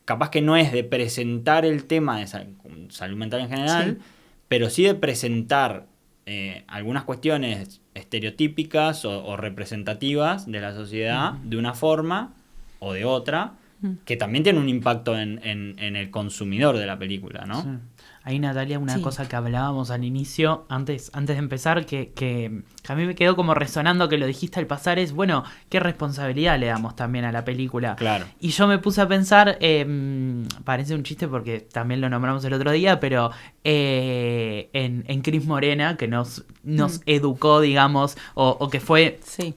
capaz que no es de presentar el tema de salud mental en general, pero sí de presentar algunas cuestiones estereotípicas o representativas de la sociedad de una forma o de otra que también tiene un impacto en el consumidor de la película, ¿no? Sí. Ahí, Natalia, una cosa que hablábamos al inicio, antes de empezar, que a mí me quedó como resonando que lo dijiste al pasar, es, bueno, ¿qué responsabilidad le damos también a la película? Claro. Y yo me puse a pensar, parece un chiste porque también lo nombramos el otro día, pero en Cris Morena, que nos educó, digamos, o que fue... Sí.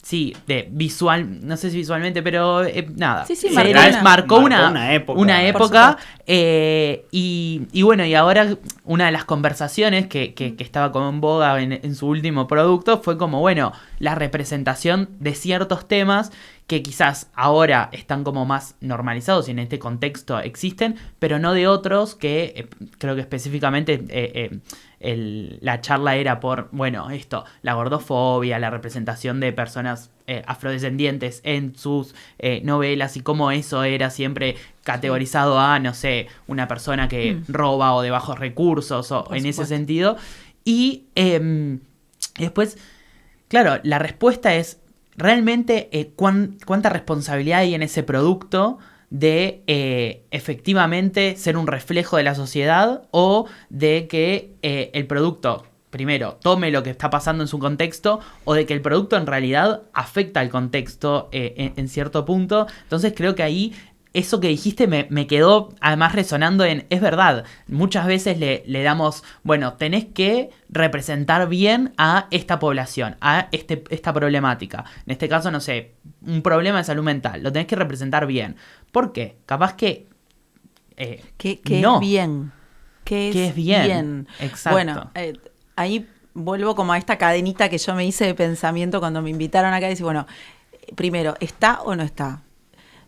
Sí, de visual, no sé si visualmente, pero nada. Sí, marcó una época. Y bueno, y ahora una de las conversaciones que estaba como en boga en su último producto fue como, bueno, la representación de ciertos temas que quizás ahora están como más normalizados y en este contexto existen, pero no de otros que creo que específicamente la charla era por, bueno, esto, la gordofobia, la representación de personas afrodescendientes en sus novelas y cómo eso era siempre categorizado a, no sé, una persona que roba o de bajos recursos o en ese sentido. Y después, claro, la respuesta es realmente cuánta responsabilidad hay en ese producto de efectivamente ser un reflejo de la sociedad o de que el producto, primero, tome lo que está pasando en su contexto o de que el producto en realidad afecta al contexto en cierto punto. Entonces creo que ahí eso que dijiste me quedó además resonando es verdad. Muchas veces le damos, bueno, tenés que representar bien a esta población, a esta problemática. En este caso, no sé, un problema de salud mental. Lo tenés que representar bien. ¿Por qué? Capaz que ¿Qué no. es bien? ¿Qué es bien? Exacto. Bueno, ahí vuelvo como a esta cadenita que yo me hice de pensamiento cuando me invitaron acá y decir, bueno, primero, ¿está o no está?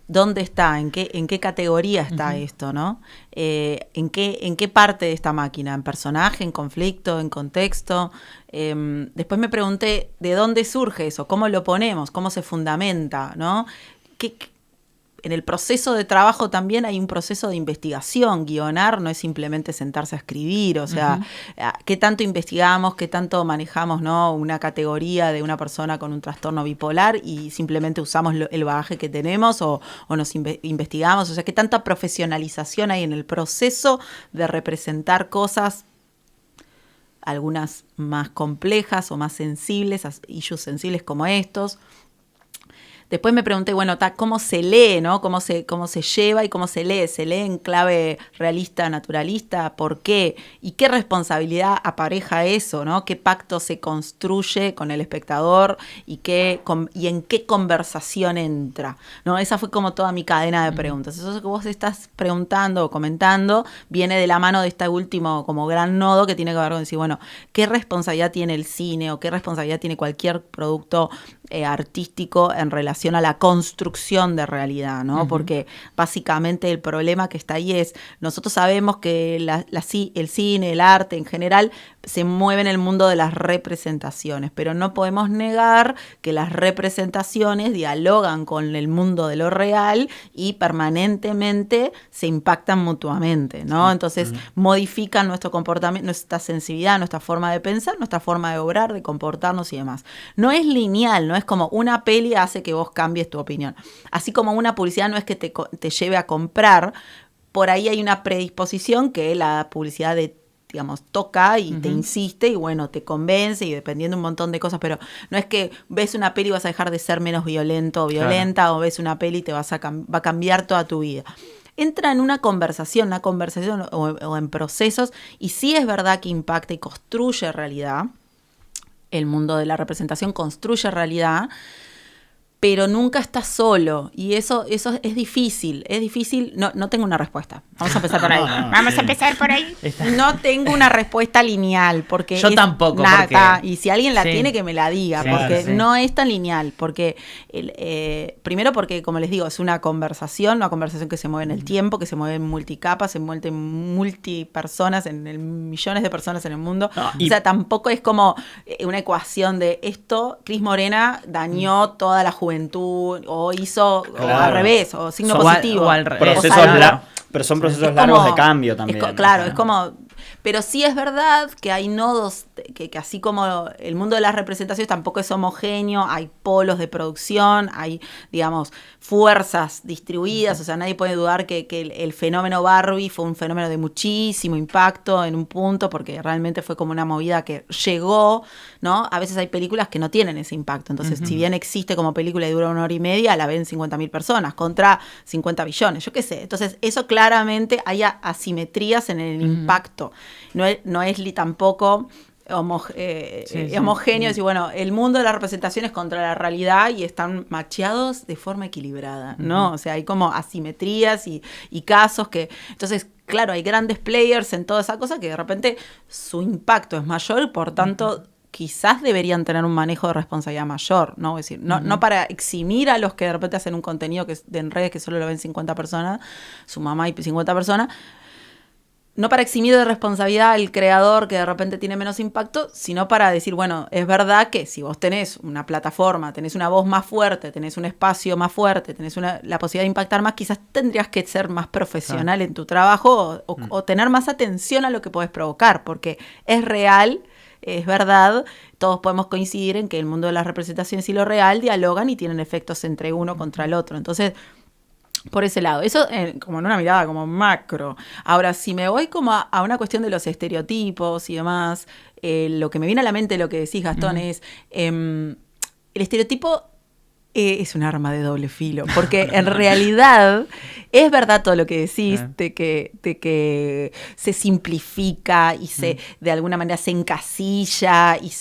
¿Dónde está? ¿En qué categoría está esto, no? ¿En qué parte de esta máquina? ¿En personaje, en conflicto, en contexto? Después me pregunté, ¿de dónde surge eso? ¿Cómo lo ponemos? ¿Cómo se fundamenta? ¿No? En el proceso de trabajo también hay un proceso de investigación. Guionar no es simplemente sentarse a escribir, o sea, ¿qué tanto investigamos, qué tanto manejamos, ¿no? Una categoría de una persona con un trastorno bipolar y simplemente usamos el bagaje que tenemos o nos investigamos? O sea, ¿qué tanta profesionalización hay en el proceso de representar cosas, algunas más complejas o más sensibles, issues sensibles como estos? Después me pregunté, bueno, ¿cómo se lee, no? ¿Cómo se lleva y cómo se lee? ¿Se lee en clave realista, naturalista? ¿Por qué? ¿Y qué responsabilidad apareja eso, no? ¿Qué pacto se construye con el espectador y en qué conversación entra? ¿No? Esa fue como toda mi cadena de preguntas. Eso que vos estás preguntando o comentando viene de la mano de este último como gran nodo que tiene que ver con decir, bueno, ¿qué responsabilidad tiene el cine o qué responsabilidad tiene cualquier producto artístico en relación a la construcción de realidad, ¿no? Porque básicamente el problema que está ahí es, nosotros sabemos que el cine, el arte en general, se mueve en el mundo de las representaciones, pero no podemos negar que las representaciones dialogan con el mundo de lo real y permanentemente se impactan mutuamente, ¿no? Entonces modifican nuestro comportamiento, nuestra sensibilidad, nuestra forma de pensar, nuestra forma de obrar, de comportarnos y demás. No es lineal, no es como una peli hace que vos cambies tu opinión. Así como una publicidad no es que te lleve a comprar, por ahí hay una predisposición que la publicidad digamos, toca y te insiste y bueno, te convence y dependiendo un montón de cosas, pero no es que ves una peli y vas a dejar de ser menos violento o violenta, o ves una peli y te va a cambiar toda tu vida. Entra en una conversación o en procesos, y sí es verdad que impacta y construye realidad. El mundo de la representación construye realidad, pero nunca estás solo, y eso es difícil, no tengo una respuesta. Vamos a empezar por ahí. Vamos a empezar por ahí. No tengo una respuesta lineal, porque yo tampoco, nada, y si alguien la tiene que me la diga, porque sí. no es tan lineal, porque primero porque, como les digo, es una conversación que se mueve en el tiempo, que se mueve en multicapas, se mueve en multipersonas, en millones de personas en el mundo. O sea, tampoco es como una ecuación de esto, Cris Morena dañó toda la juventud, o hizo o al revés, o signo positivo. O al revés. Pero son procesos largos de cambio también. Claro, es como... Pero sí es verdad que hay nodos, que así como el mundo de las representaciones tampoco es homogéneo, hay polos de producción, hay, digamos, fuerzas distribuidas, o sea, nadie puede dudar que el fenómeno Barbie fue un fenómeno de muchísimo impacto en un punto, porque realmente fue como una movida que llegó, ¿no? A veces hay películas que no tienen ese impacto, entonces si bien existe como película y dura 1 hora y media, la ven 50.000 personas contra 50 billones, yo qué sé. Entonces eso claramente hay asimetrías en el impacto. No es tampoco homogéneo, decir, bueno, el mundo de las representaciones contra la realidad y están macheados de forma equilibrada, ¿no? O sea, hay como asimetrías y casos que... Entonces, claro, hay grandes players en toda esa cosa que de repente su impacto es mayor y por tanto... quizás deberían tener un manejo de responsabilidad mayor, ¿no? Es decir, no para eximir a los que de repente hacen un contenido en redes que solo lo ven 50 personas, su mamá y 50 personas, no para eximir de responsabilidad al creador que de repente tiene menos impacto, sino para decir, bueno, es verdad que si vos tenés una plataforma, tenés una voz más fuerte, tenés un espacio más fuerte, tenés la posibilidad de impactar más, quizás tendrías que ser más profesional en tu trabajo o tener más atención a lo que podés provocar, porque es real. Es verdad, todos podemos coincidir en que el mundo de las representaciones y lo real dialogan y tienen efectos entre uno contra el otro. Entonces, por ese lado, eso como en una mirada como macro. Ahora, si me voy como a una cuestión de los estereotipos y demás, lo que me viene a la mente, lo que decís, Gastón, es el estereotipo es un arma de doble filo, porque en realidad es verdad todo lo que decís, de que se simplifica y de alguna manera se encasilla y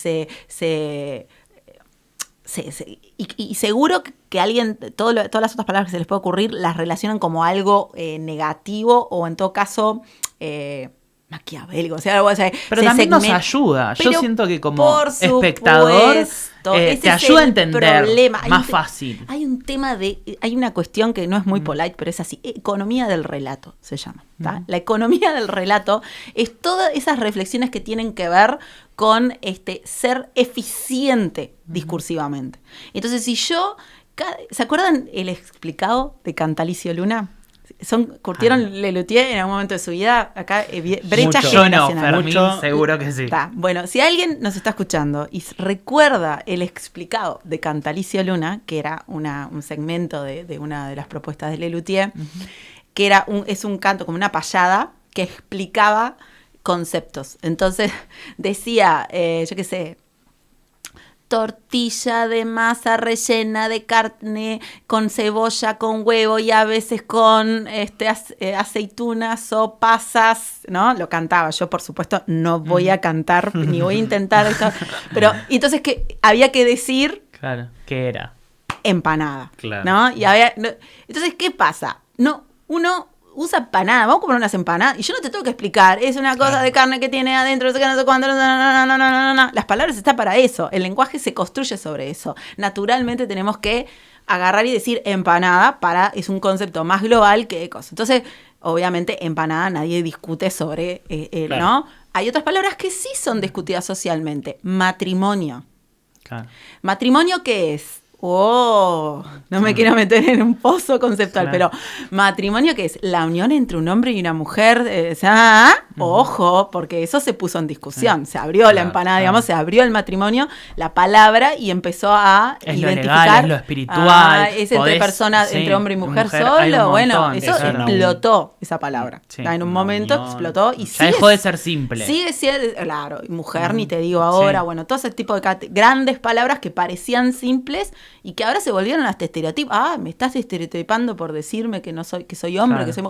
y seguro que alguien, todas las otras palabras que se les puede ocurrir, las relacionan como algo negativo o en todo caso... maquiavélico, o sea, algo así. Pero también nos ayuda. Yo siento que como espectador te ayuda a entender más fácil. Hay una cuestión que no es muy polite, pero es así. Economía del relato se llama. La economía del relato es todas esas reflexiones que tienen que ver con ser eficiente discursivamente. Entonces, si yo... ¿Se acuerdan el explicado de Cantalicio Luna? Curtieron Lelutier en algún momento de su vida, acá brecha generacional. Fermín, seguro que sí. Bueno, si alguien nos está escuchando y recuerda el explicado de Cantalicio Luna, que era un segmento de una de las propuestas de Lelutier, que es un canto como una payada que explicaba conceptos. Entonces decía, yo qué sé, tortilla de masa rellena de carne con cebolla, con huevo y a veces con aceitunas o pasas, ¿no? Lo cantaba. Yo, por supuesto, no voy a cantar ni voy a intentar esto. Pero entonces había que decir... Claro, ¿qué era? Empanada, claro. ¿no? Entonces, ¿qué pasa? Uno usa empanadas, vamos a comer unas empanadas, y yo no te tengo que explicar, es una cosa de carne que tiene adentro, no sé qué, no sé cuándo, no. Las palabras están para eso, el lenguaje se construye sobre eso. Naturalmente tenemos que agarrar y decir empanada es un concepto más global que cosa. Entonces, obviamente, empanada nadie discute sobre, claro. ¿no? Hay otras palabras que sí son discutidas socialmente. Matrimonio. Claro. ¿Matrimonio qué es? No me quiero meter en un pozo conceptual, Claro. pero matrimonio ¿qué es? La unión entre un hombre y una mujer, ojo, porque eso se puso en discusión, se abrió la empanada, digamos, se abrió el matrimonio, la palabra, y empezó a Es lo identificar. legal, es lo espiritual. Es entre personas, entre hombre y mujer, solo, bueno, eso explotó esa palabra. Sí. En un momento explotó y ya dejó de ser simple. Sigue siendo, claro, mujer, ni te digo ahora, bueno, todo ese tipo de grandes palabras que parecían simples y que ahora se volvieron hasta estereotipos. Me estás estereotipando por decirme que no soy, que soy hombre, que soy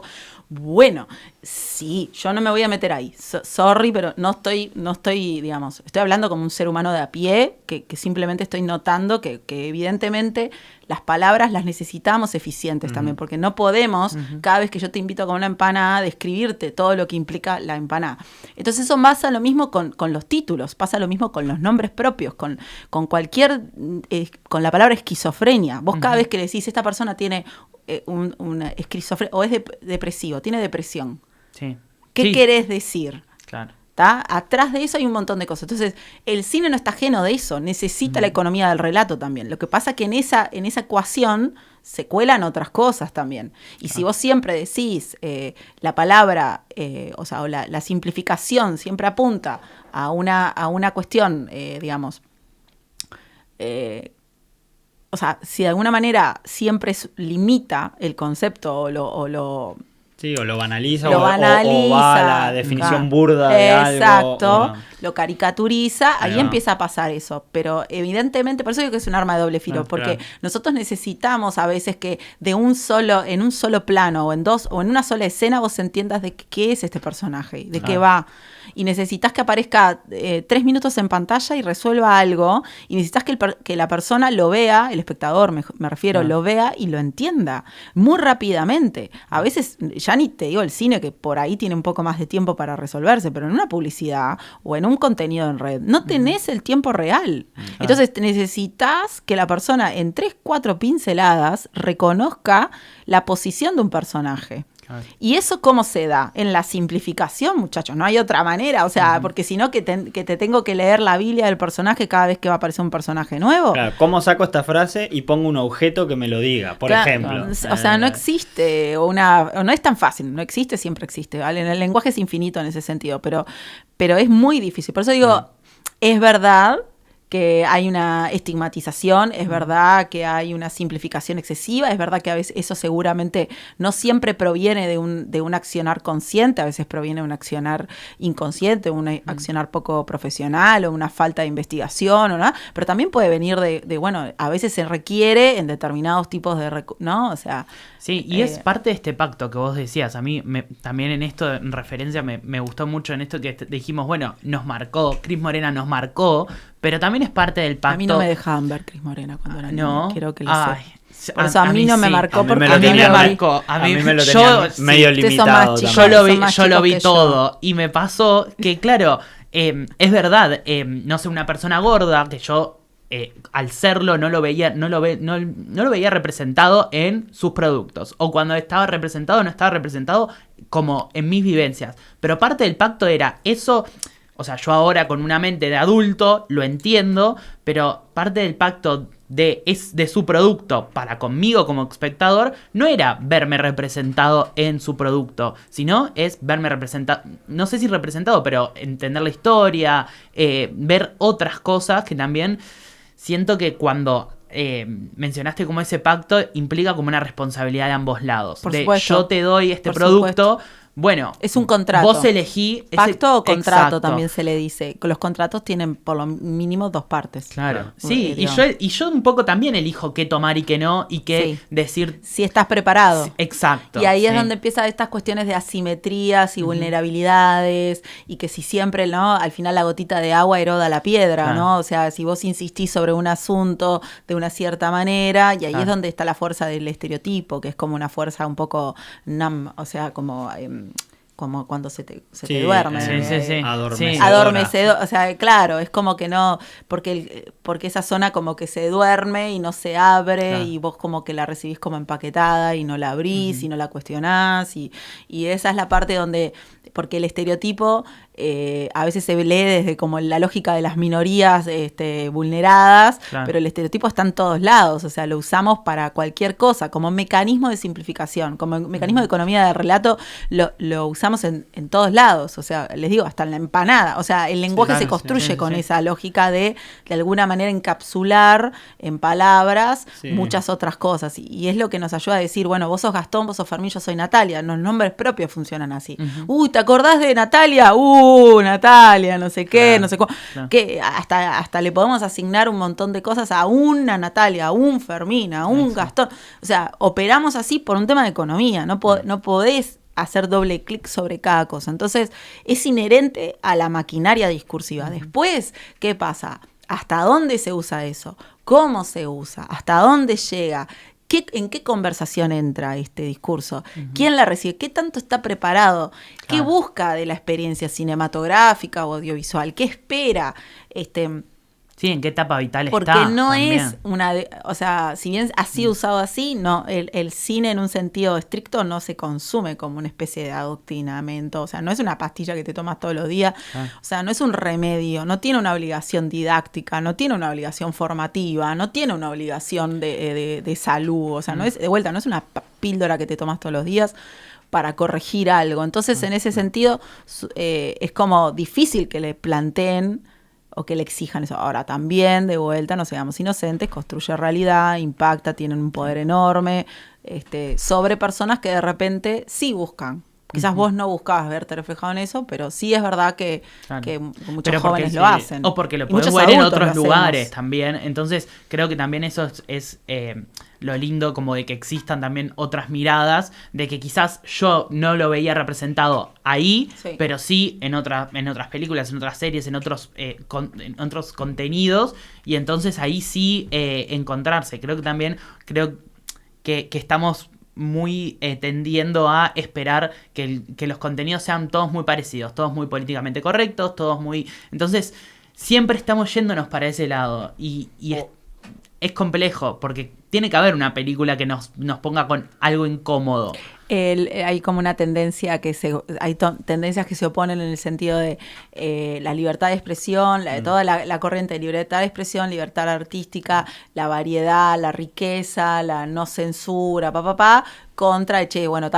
bueno, sí, yo no me voy a meter ahí. Sorry, pero no estoy, digamos, estoy hablando como un ser humano de a pie, que simplemente estoy notando que evidentemente las palabras las necesitamos eficientes también, porque no podemos, cada vez que yo te invito a comer una empanada, describirte todo lo que implica la empanada. Entonces eso pasa lo mismo con los títulos, pasa lo mismo con los nombres propios, con cualquier, con la palabra esquizofrenia. Vos cada vez que decís, esta persona tiene una esquizofrenia, o es depresivo, tiene depresión. Sí. ¿Qué querés decir? Claro. ¿Tá? Atrás de eso hay un montón de cosas. Entonces, el cine no está ajeno de eso, necesita la economía del relato también. Lo que pasa es que en esa ecuación se cuelan otras cosas también. Y si vos siempre decís la palabra, o la simplificación siempre apunta a una cuestión, digamos, si de alguna manera siempre limita el concepto o lo Sí, o lo banaliza, lo o banaliza, va a la definición burda de algo. Exacto, lo caricaturiza, ahí va. empieza a pasar eso. Pero evidentemente, por eso digo que es un arma de doble filo, porque nosotros necesitamos a veces que en un solo plano, o en dos, o en una sola escena, vos entiendas de qué es este personaje, de qué va. Y necesitas que aparezca 3 minutos en pantalla y resuelva algo, y necesitas que la persona lo vea, el espectador me refiero, lo vea y lo entienda muy rápidamente. A veces, ya ni te digo el cine, que por ahí tiene un poco más de tiempo para resolverse, pero en una publicidad o en un contenido en red no tenés el tiempo real. Entonces necesitas que la persona en 3-4 pinceladas reconozca la posición de un personaje. ¿Y eso cómo se da? En la simplificación, muchachos, no hay otra manera, o sea, porque si no que te tengo que leer la Biblia del personaje cada vez que va a aparecer un personaje nuevo. Claro, ¿cómo saco esta frase y pongo un objeto que me lo diga, por ejemplo? O sea, no existe no es tan fácil, no existe, siempre existe, ¿vale? El lenguaje es infinito en ese sentido, pero es muy difícil. Por eso digo, es verdad que hay una estigmatización, es verdad que hay una simplificación excesiva, es verdad que a veces eso seguramente no siempre proviene de un accionar consciente, a veces proviene de un accionar inconsciente, un accionar poco profesional o una falta de investigación, ¿no? Pero también puede venir de bueno, a veces se requiere en determinados tipos de, ¿no? O sea... Sí, y es parte de este pacto que vos decías. A mí también en esto, en referencia, me gustó mucho en esto que dijimos, bueno, nos marcó, Cris Morena nos marcó, pero también es parte del pacto. A mí no me dejaban ver Cris Morena cuando era niña, quiero que lo sepa. Por eso a mí no me sí. marcó, porque a mí me marcó. A mí me lo tenía medio limitado. Yo lo vi todo y me pasó que, claro, es verdad, no sé, una persona gorda que yo... al serlo no lo veía representado en sus productos, o cuando estaba representado no estaba representado como en mis vivencias, pero parte del pacto era eso. O sea, yo ahora con una mente de adulto lo entiendo, pero parte del pacto de su producto para conmigo como espectador no era verme representado en su producto, sino es verme representado, no sé si representado, pero entender la historia, ver otras cosas que también siento que cuando mencionaste como ese pacto implica como una responsabilidad de ambos lados. Por de supuesto. Yo te doy este Por producto. Supuesto. Bueno, es un contrato. Vos elegí pacto o contrato. Exacto. También se le dice. Los contratos tienen por lo mínimo 2 partes. Claro. Sí, y yo un poco también elijo qué tomar y qué no, y qué decir. Si estás preparado. Exacto. Y ahí es donde empiezan estas cuestiones de asimetrías y vulnerabilidades, y que si siempre, ¿no? Al final la gotita de agua eroda la piedra, ¿no? O sea, si vos insistís sobre un asunto de una cierta manera, y ahí es donde está la fuerza del estereotipo, que es como una fuerza un poco o sea, como como cuando se te duerme. Sí. Adormecedor, o sea, claro, es como que no, porque esa zona como que se duerme y no se abre, y vos como que la recibís como empaquetada y no la abrís y no la cuestionás, y esa es la parte donde, porque el estereotipo a veces se lee desde como la lógica de las minorías vulneradas, pero el estereotipo está en todos lados, o sea, lo usamos para cualquier cosa, como mecanismo de simplificación, como mecanismo de economía de relato, lo usamos en todos lados, o sea, les digo, hasta en la empanada, o sea, el lenguaje se construye con esa lógica de alguna manera encapsular en palabras muchas otras cosas, y es lo que nos ayuda a decir, bueno, vos sos Gastón, vos sos Fermín, yo soy Natalia, los nombres propios funcionan así. ¿Te acordás de Natalia? Natalia, no sé qué, no sé cómo, que hasta le podemos asignar un montón de cosas a una Natalia, a un Fermín, a un Gastón, o sea, operamos así por un tema de economía, no podés hacer doble clic sobre cada cosa, entonces es inherente a la maquinaria discursiva. Después, ¿qué pasa? ¿Hasta dónde se usa eso? ¿Cómo se usa? ¿Hasta dónde llega? ¿En qué conversación entra este discurso? ¿Quién la recibe? ¿Qué tanto está preparado? ¿Qué busca de la experiencia cinematográfica o audiovisual? ¿Qué espera? Sí, ¿en qué etapa vital porque está? Porque no también. es o sea, si bien ha sido usado así, no, el cine en un sentido estricto no se consume como una especie de adoctrinamiento, o sea, no es una pastilla que te tomas todos los días, o sea, no es un remedio, no tiene una obligación didáctica, no tiene una obligación formativa, no tiene una obligación de salud, o sea, no es, de vuelta, no es una píldora que te tomas todos los días para corregir algo. Entonces, en ese sentido, es como difícil que le planteen o que le exijan eso. Ahora, también, de vuelta, no seamos inocentes, construye realidad, impacta, tienen un poder enorme sobre personas que de repente sí buscan. Quizás vos no buscabas verte reflejado en eso, pero sí es verdad que muchos jóvenes lo hacen. O porque lo podés ver en otros lugares también. Entonces, creo que también eso es lo lindo, como de que existan también otras miradas, de que quizás yo no lo veía representado ahí, pero sí en otras películas, en otras series, en otros contenidos, y entonces ahí sí encontrarse. Creo que estamos muy tendiendo a esperar que los contenidos sean todos muy parecidos, todos muy políticamente correctos, todos muy... Entonces, siempre estamos yéndonos para ese lado, y es complejo, porque tiene que haber una película que nos ponga con algo incómodo. Hay como una tendencia hay tendencias que se oponen en el sentido de la libertad de expresión, toda la corriente de libertad de expresión, libertad artística, la variedad, la riqueza, la no censura, contra,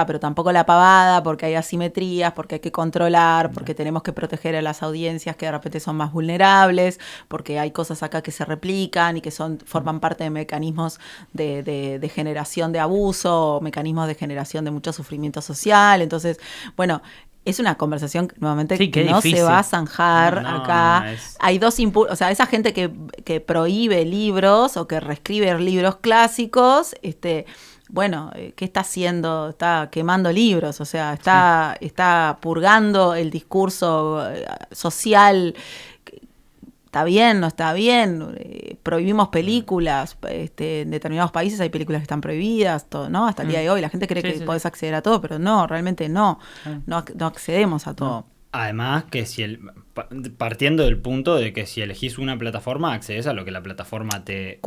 pero tampoco la pavada, porque hay asimetrías, porque hay que controlar, porque tenemos que proteger a las audiencias que de repente son más vulnerables, porque hay cosas acá que se replican y que forman parte de mecanismos de generación de abuso, mecanismos de generación de mucho sufrimiento social. Entonces, bueno, es una conversación nuevamente que no se va a zanjar acá. Hay dos impulsos, o sea, esa gente que prohíbe libros o que reescribe libros clásicos, bueno, ¿qué está haciendo? Está quemando libros, o sea, está purgando el discurso social. ¿Está bien? ¿No está bien? Prohibimos películas. En determinados países hay películas que están prohibidas, todo, ¿no? Hasta el día de hoy la gente cree que podés acceder a todo, pero no, realmente no. No accedemos a todo. Además, que partiendo del punto de que si elegís una plataforma, accedes a lo que la plataforma te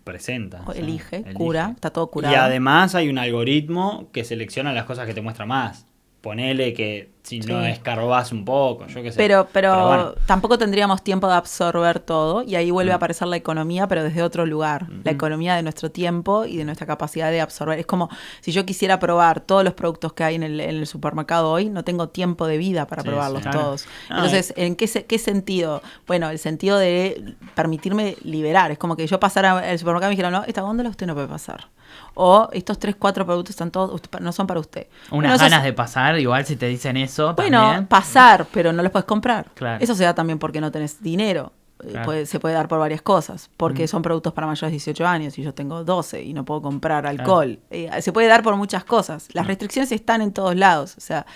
presenta. Elige, cura, está todo curado. Y además hay un algoritmo que selecciona las cosas que te muestra más. Ponele que si no escarbás un poco, yo qué sé. Pero bueno, tampoco tendríamos tiempo de absorber todo, y ahí vuelve a aparecer la economía, pero desde otro lugar. La economía de nuestro tiempo y de nuestra capacidad de absorber. Es como si yo quisiera probar todos los productos que hay en el supermercado hoy, no tengo tiempo de vida para probarlos todos. Entonces, ¿en qué sentido? Bueno, el sentido de permitirme liberar. Es como que yo pasara al supermercado y me dijeran, no, esta góndola usted no puede pasar. O estos 3, 4 productos están todos, no son para usted. Ganas de pasar, igual si te dicen eso. Bueno, también. Pasar, pero no los puedes comprar. Claro. Eso se da también porque no tenés dinero. Claro. Se puede dar por varias cosas, porque son productos para mayores de 18 años y yo tengo 12 y no puedo comprar alcohol. Se puede dar por muchas cosas. Las restricciones están en todos lados, o sea,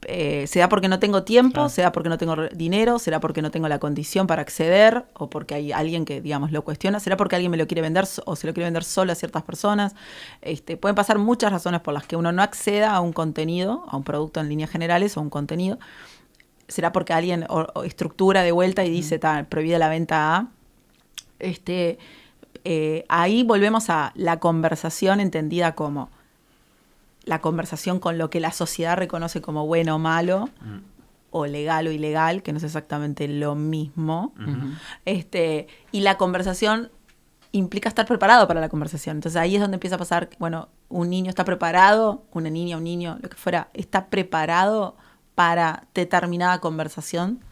Se da porque no tengo tiempo, Claro. se da porque no tengo dinero, será porque no tengo la condición para acceder, o porque hay alguien que, digamos, lo cuestiona, será porque alguien me lo quiere vender o se lo quiere vender solo a ciertas personas. Pueden pasar muchas razones por las que uno no acceda a un contenido, a un producto en líneas generales o a un contenido. Será porque alguien o estructura de vuelta y dice, prohibida la venta a... ahí volvemos a la conversación entendida como la conversación con lo que la sociedad reconoce como bueno o malo, o legal o ilegal, que no es exactamente lo mismo. Y la conversación implica estar preparado para la conversación. Entonces ahí es donde empieza a pasar, bueno, un niño está preparado, una niña, un niño, lo que fuera, está preparado para determinada conversación.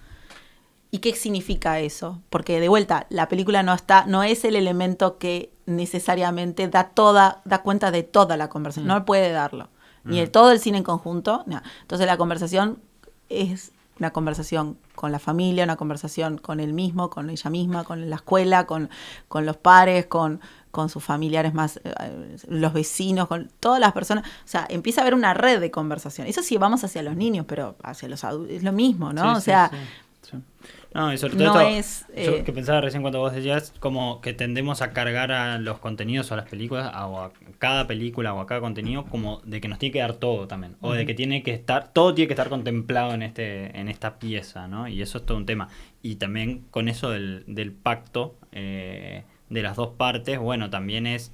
¿Y qué significa eso? Porque de vuelta, la película no es el elemento que necesariamente da cuenta de toda la conversación. No puede darlo. Ni de todo el cine en conjunto. No. Entonces la conversación es una conversación con la familia, una conversación con él mismo, con ella misma, con la escuela, con los pares, con sus familiares más, los vecinos, con todas las personas. O sea, empieza a haber una red de conversación. Eso sí, vamos hacia los niños, pero hacia los adultos es lo mismo, ¿no? Sí, o sea... sí. No, y sobre todo no esto, yo que pensaba recién cuando vos decías como que tendemos a cargar a los contenidos o a las películas o a cada película o a cada contenido como de que nos tiene que dar todo también, o de que todo tiene que estar contemplado en esta pieza, ¿no? Y eso es todo un tema. Y también con eso del pacto de las dos partes, bueno, también es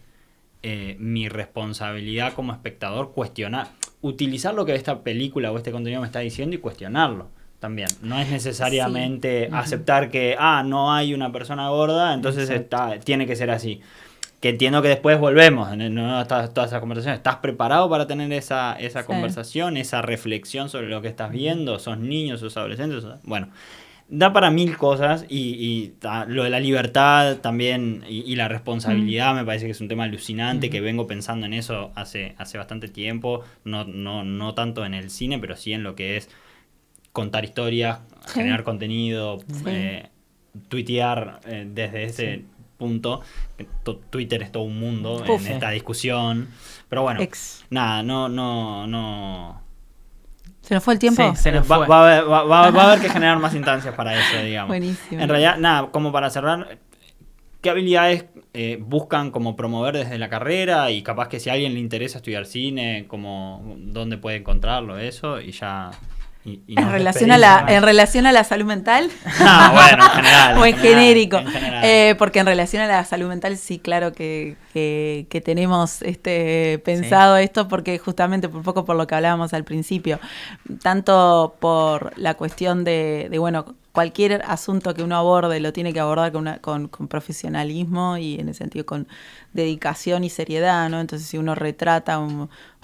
mi responsabilidad como espectador utilizar lo que esta película o este contenido me está diciendo y cuestionarlo. También, no es necesariamente aceptar que no hay una persona gorda, entonces tiene que ser así. Que entiendo que después volvemos, ¿no? Todas esas conversaciones. ¿Estás preparado para tener esa conversación, esa reflexión sobre lo que estás viendo? ¿Sos niños, sos adolescentes? Bueno, da para mil cosas y lo de la libertad también y la responsabilidad me parece que es un tema alucinante, que vengo pensando en eso hace bastante tiempo, no tanto en el cine, pero sí en lo que es contar historias, generar contenido, tuitear desde ese punto. Twitter es todo un mundo en esta discusión. Pero bueno, nada, no. ¿Se nos fue el tiempo? Sí, se nos fue. Va a haber que generar más instancias para eso, digamos. Buenísimo. En realidad, nada, como para cerrar, ¿qué habilidades buscan como promover desde la carrera? Y capaz que si a alguien le interesa estudiar cine, como ¿dónde puede encontrarlo eso? Y ya... ¿En relación a la salud mental? No, bueno, en general. O en genérico. En general. Porque en relación a la salud mental sí, claro que tenemos pensado esto, porque justamente un poco por lo que hablábamos al principio, tanto por la cuestión de bueno, cualquier asunto que uno aborde lo tiene que abordar con profesionalismo y en el sentido con dedicación y seriedad, ¿no? Entonces si uno retrata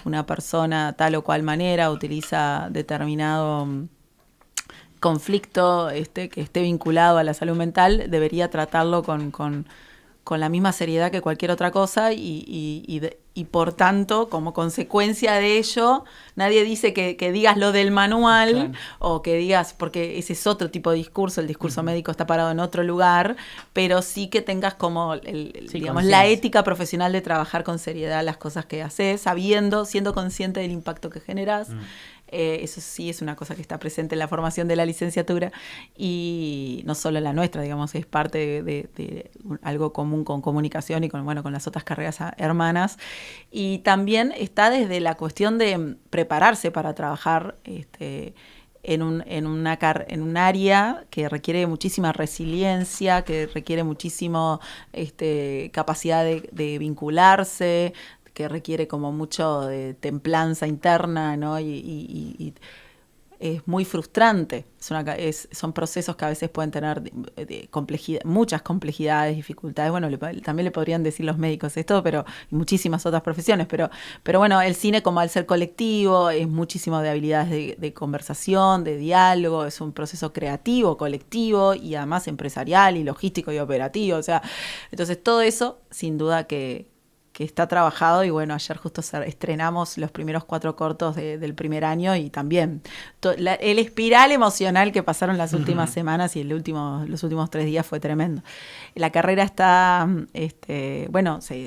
una persona tal o cual manera, utiliza determinado conflicto que esté vinculado a la salud mental, debería tratarlo con la misma seriedad que cualquier otra cosa y por tanto, como consecuencia de ello, nadie dice que digas lo del manual o que digas, porque ese es otro tipo de discurso, el discurso médico está parado en otro lugar, pero sí que tengas como digamos, la ética profesional de trabajar con seriedad las cosas que haces, siendo consciente del impacto que generas. Eso sí es una cosa que está presente en la formación de la licenciatura y no solo en la nuestra, digamos, es parte de algo común con comunicación y con las otras carreras hermanas. Y también está desde la cuestión de prepararse para trabajar en un área que requiere muchísima resiliencia, que requiere muchísimo capacidad de vincularse, que requiere como mucho de templanza interna, ¿no? Y es muy frustrante. Son procesos que a veces pueden tener muchas complejidades, dificultades. Bueno, también le podrían decir los médicos esto, pero y muchísimas otras profesiones. Pero bueno, el cine, como al ser colectivo, es muchísimo de habilidades de conversación, de diálogo. Es un proceso creativo, colectivo y además empresarial y logístico y operativo. O sea, entonces todo eso, sin duda que está trabajado y bueno, ayer justo estrenamos los primeros 4 cortos del primer año y también el espiral emocional que pasaron las últimas semanas y los últimos 3 días fue tremendo. La carrera está,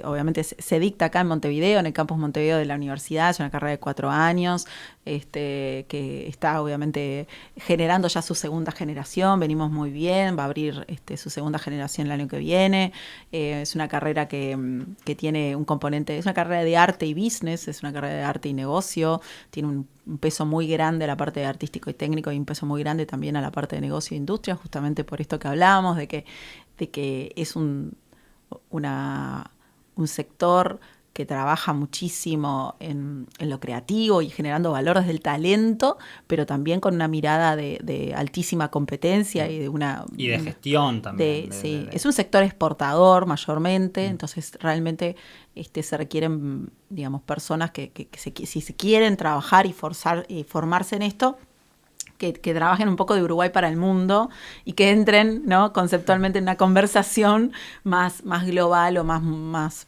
obviamente se dicta acá en Montevideo, en el campus Montevideo de la universidad, es una carrera de 4 años, que está obviamente generando ya su segunda generación, venimos muy bien, va a abrir su segunda generación el año que viene. Es una carrera que tiene un componente, es una carrera de arte y business, es una carrera de arte y negocio, tiene un peso muy grande a la parte de artístico y técnico y un peso muy grande también a la parte de negocio e industria, justamente por esto que hablábamos, de que es un sector que trabaja muchísimo en lo creativo y generando valor desde el talento, pero también con una mirada de altísima competencia y de una... Y de gestión también. Es un sector exportador mayormente, entonces realmente se requieren, digamos, personas que si se quieren trabajar y formarse en esto, que trabajen un poco de Uruguay para el mundo y que entren, ¿no?, conceptualmente en una conversación más global o más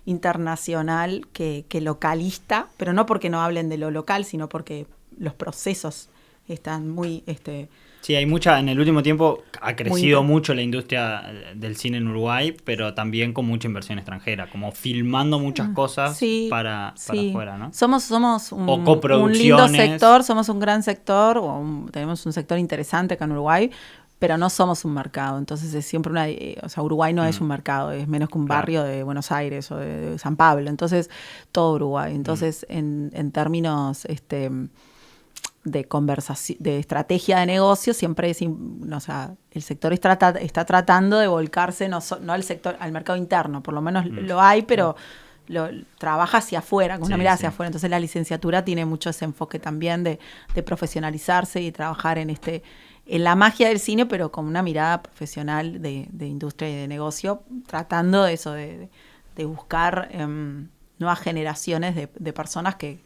internacional que localista, pero no porque no hablen de lo local, sino porque los procesos están muy... Sí, hay mucha, en el último tiempo ha crecido mucho la industria del cine en Uruguay, pero también con mucha inversión extranjera, como filmando muchas cosas para afuera, ¿no? Somos un lindo sector, somos un gran sector, tenemos un sector interesante acá en Uruguay, pero no somos un mercado, entonces es siempre Uruguay no es un mercado, es menos que un barrio de Buenos Aires o de San Pablo, entonces todo Uruguay. Entonces en términos... de conversación, de estrategia de negocio, siempre es, el sector está tratando de volcarse no al sector, al mercado interno, por lo menos lo hay, pero trabaja hacia afuera, con una mirada hacia afuera. Entonces la licenciatura tiene mucho ese enfoque también de profesionalizarse y trabajar en la magia del cine, pero con una mirada profesional de industria y de negocio, tratando de eso, de buscar nuevas generaciones de personas que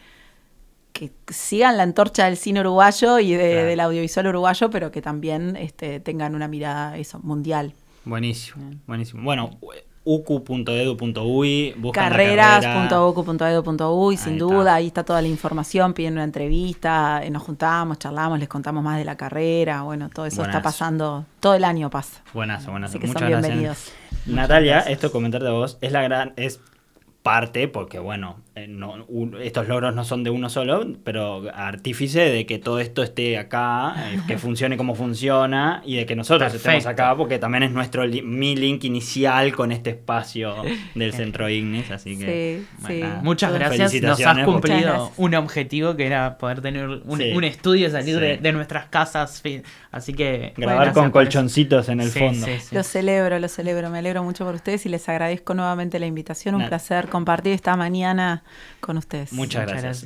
sigan la antorcha del cine uruguayo y del audiovisual uruguayo, pero que también tengan una mirada mundial. Buenísimo. Bueno, ucu.edu.uy, buscan carreras.ucu.edu.uy, sin duda, ahí está toda la información, piden una entrevista, nos juntamos, charlamos, les contamos más de la carrera, bueno, todo eso está pasando, todo el año pasa. Buenazo. Así que muchas son gracias. Bienvenidos. Natalia, esto comentarte a vos, es parte, porque bueno, estos logros no son de uno solo, pero artífice de que todo esto esté acá, que funcione como funciona y de que nosotros estemos acá, porque también es mi link inicial con este espacio del Centro Ignis, así que muchas gracias, nos has cumplido un objetivo que era poder tener un estudio, salir de nuestras casas, así que grabar con colchoncitos en el fondo. Lo celebro, me alegro mucho por ustedes y les agradezco nuevamente la invitación, un placer compartir esta mañana con ustedes. Muchas gracias.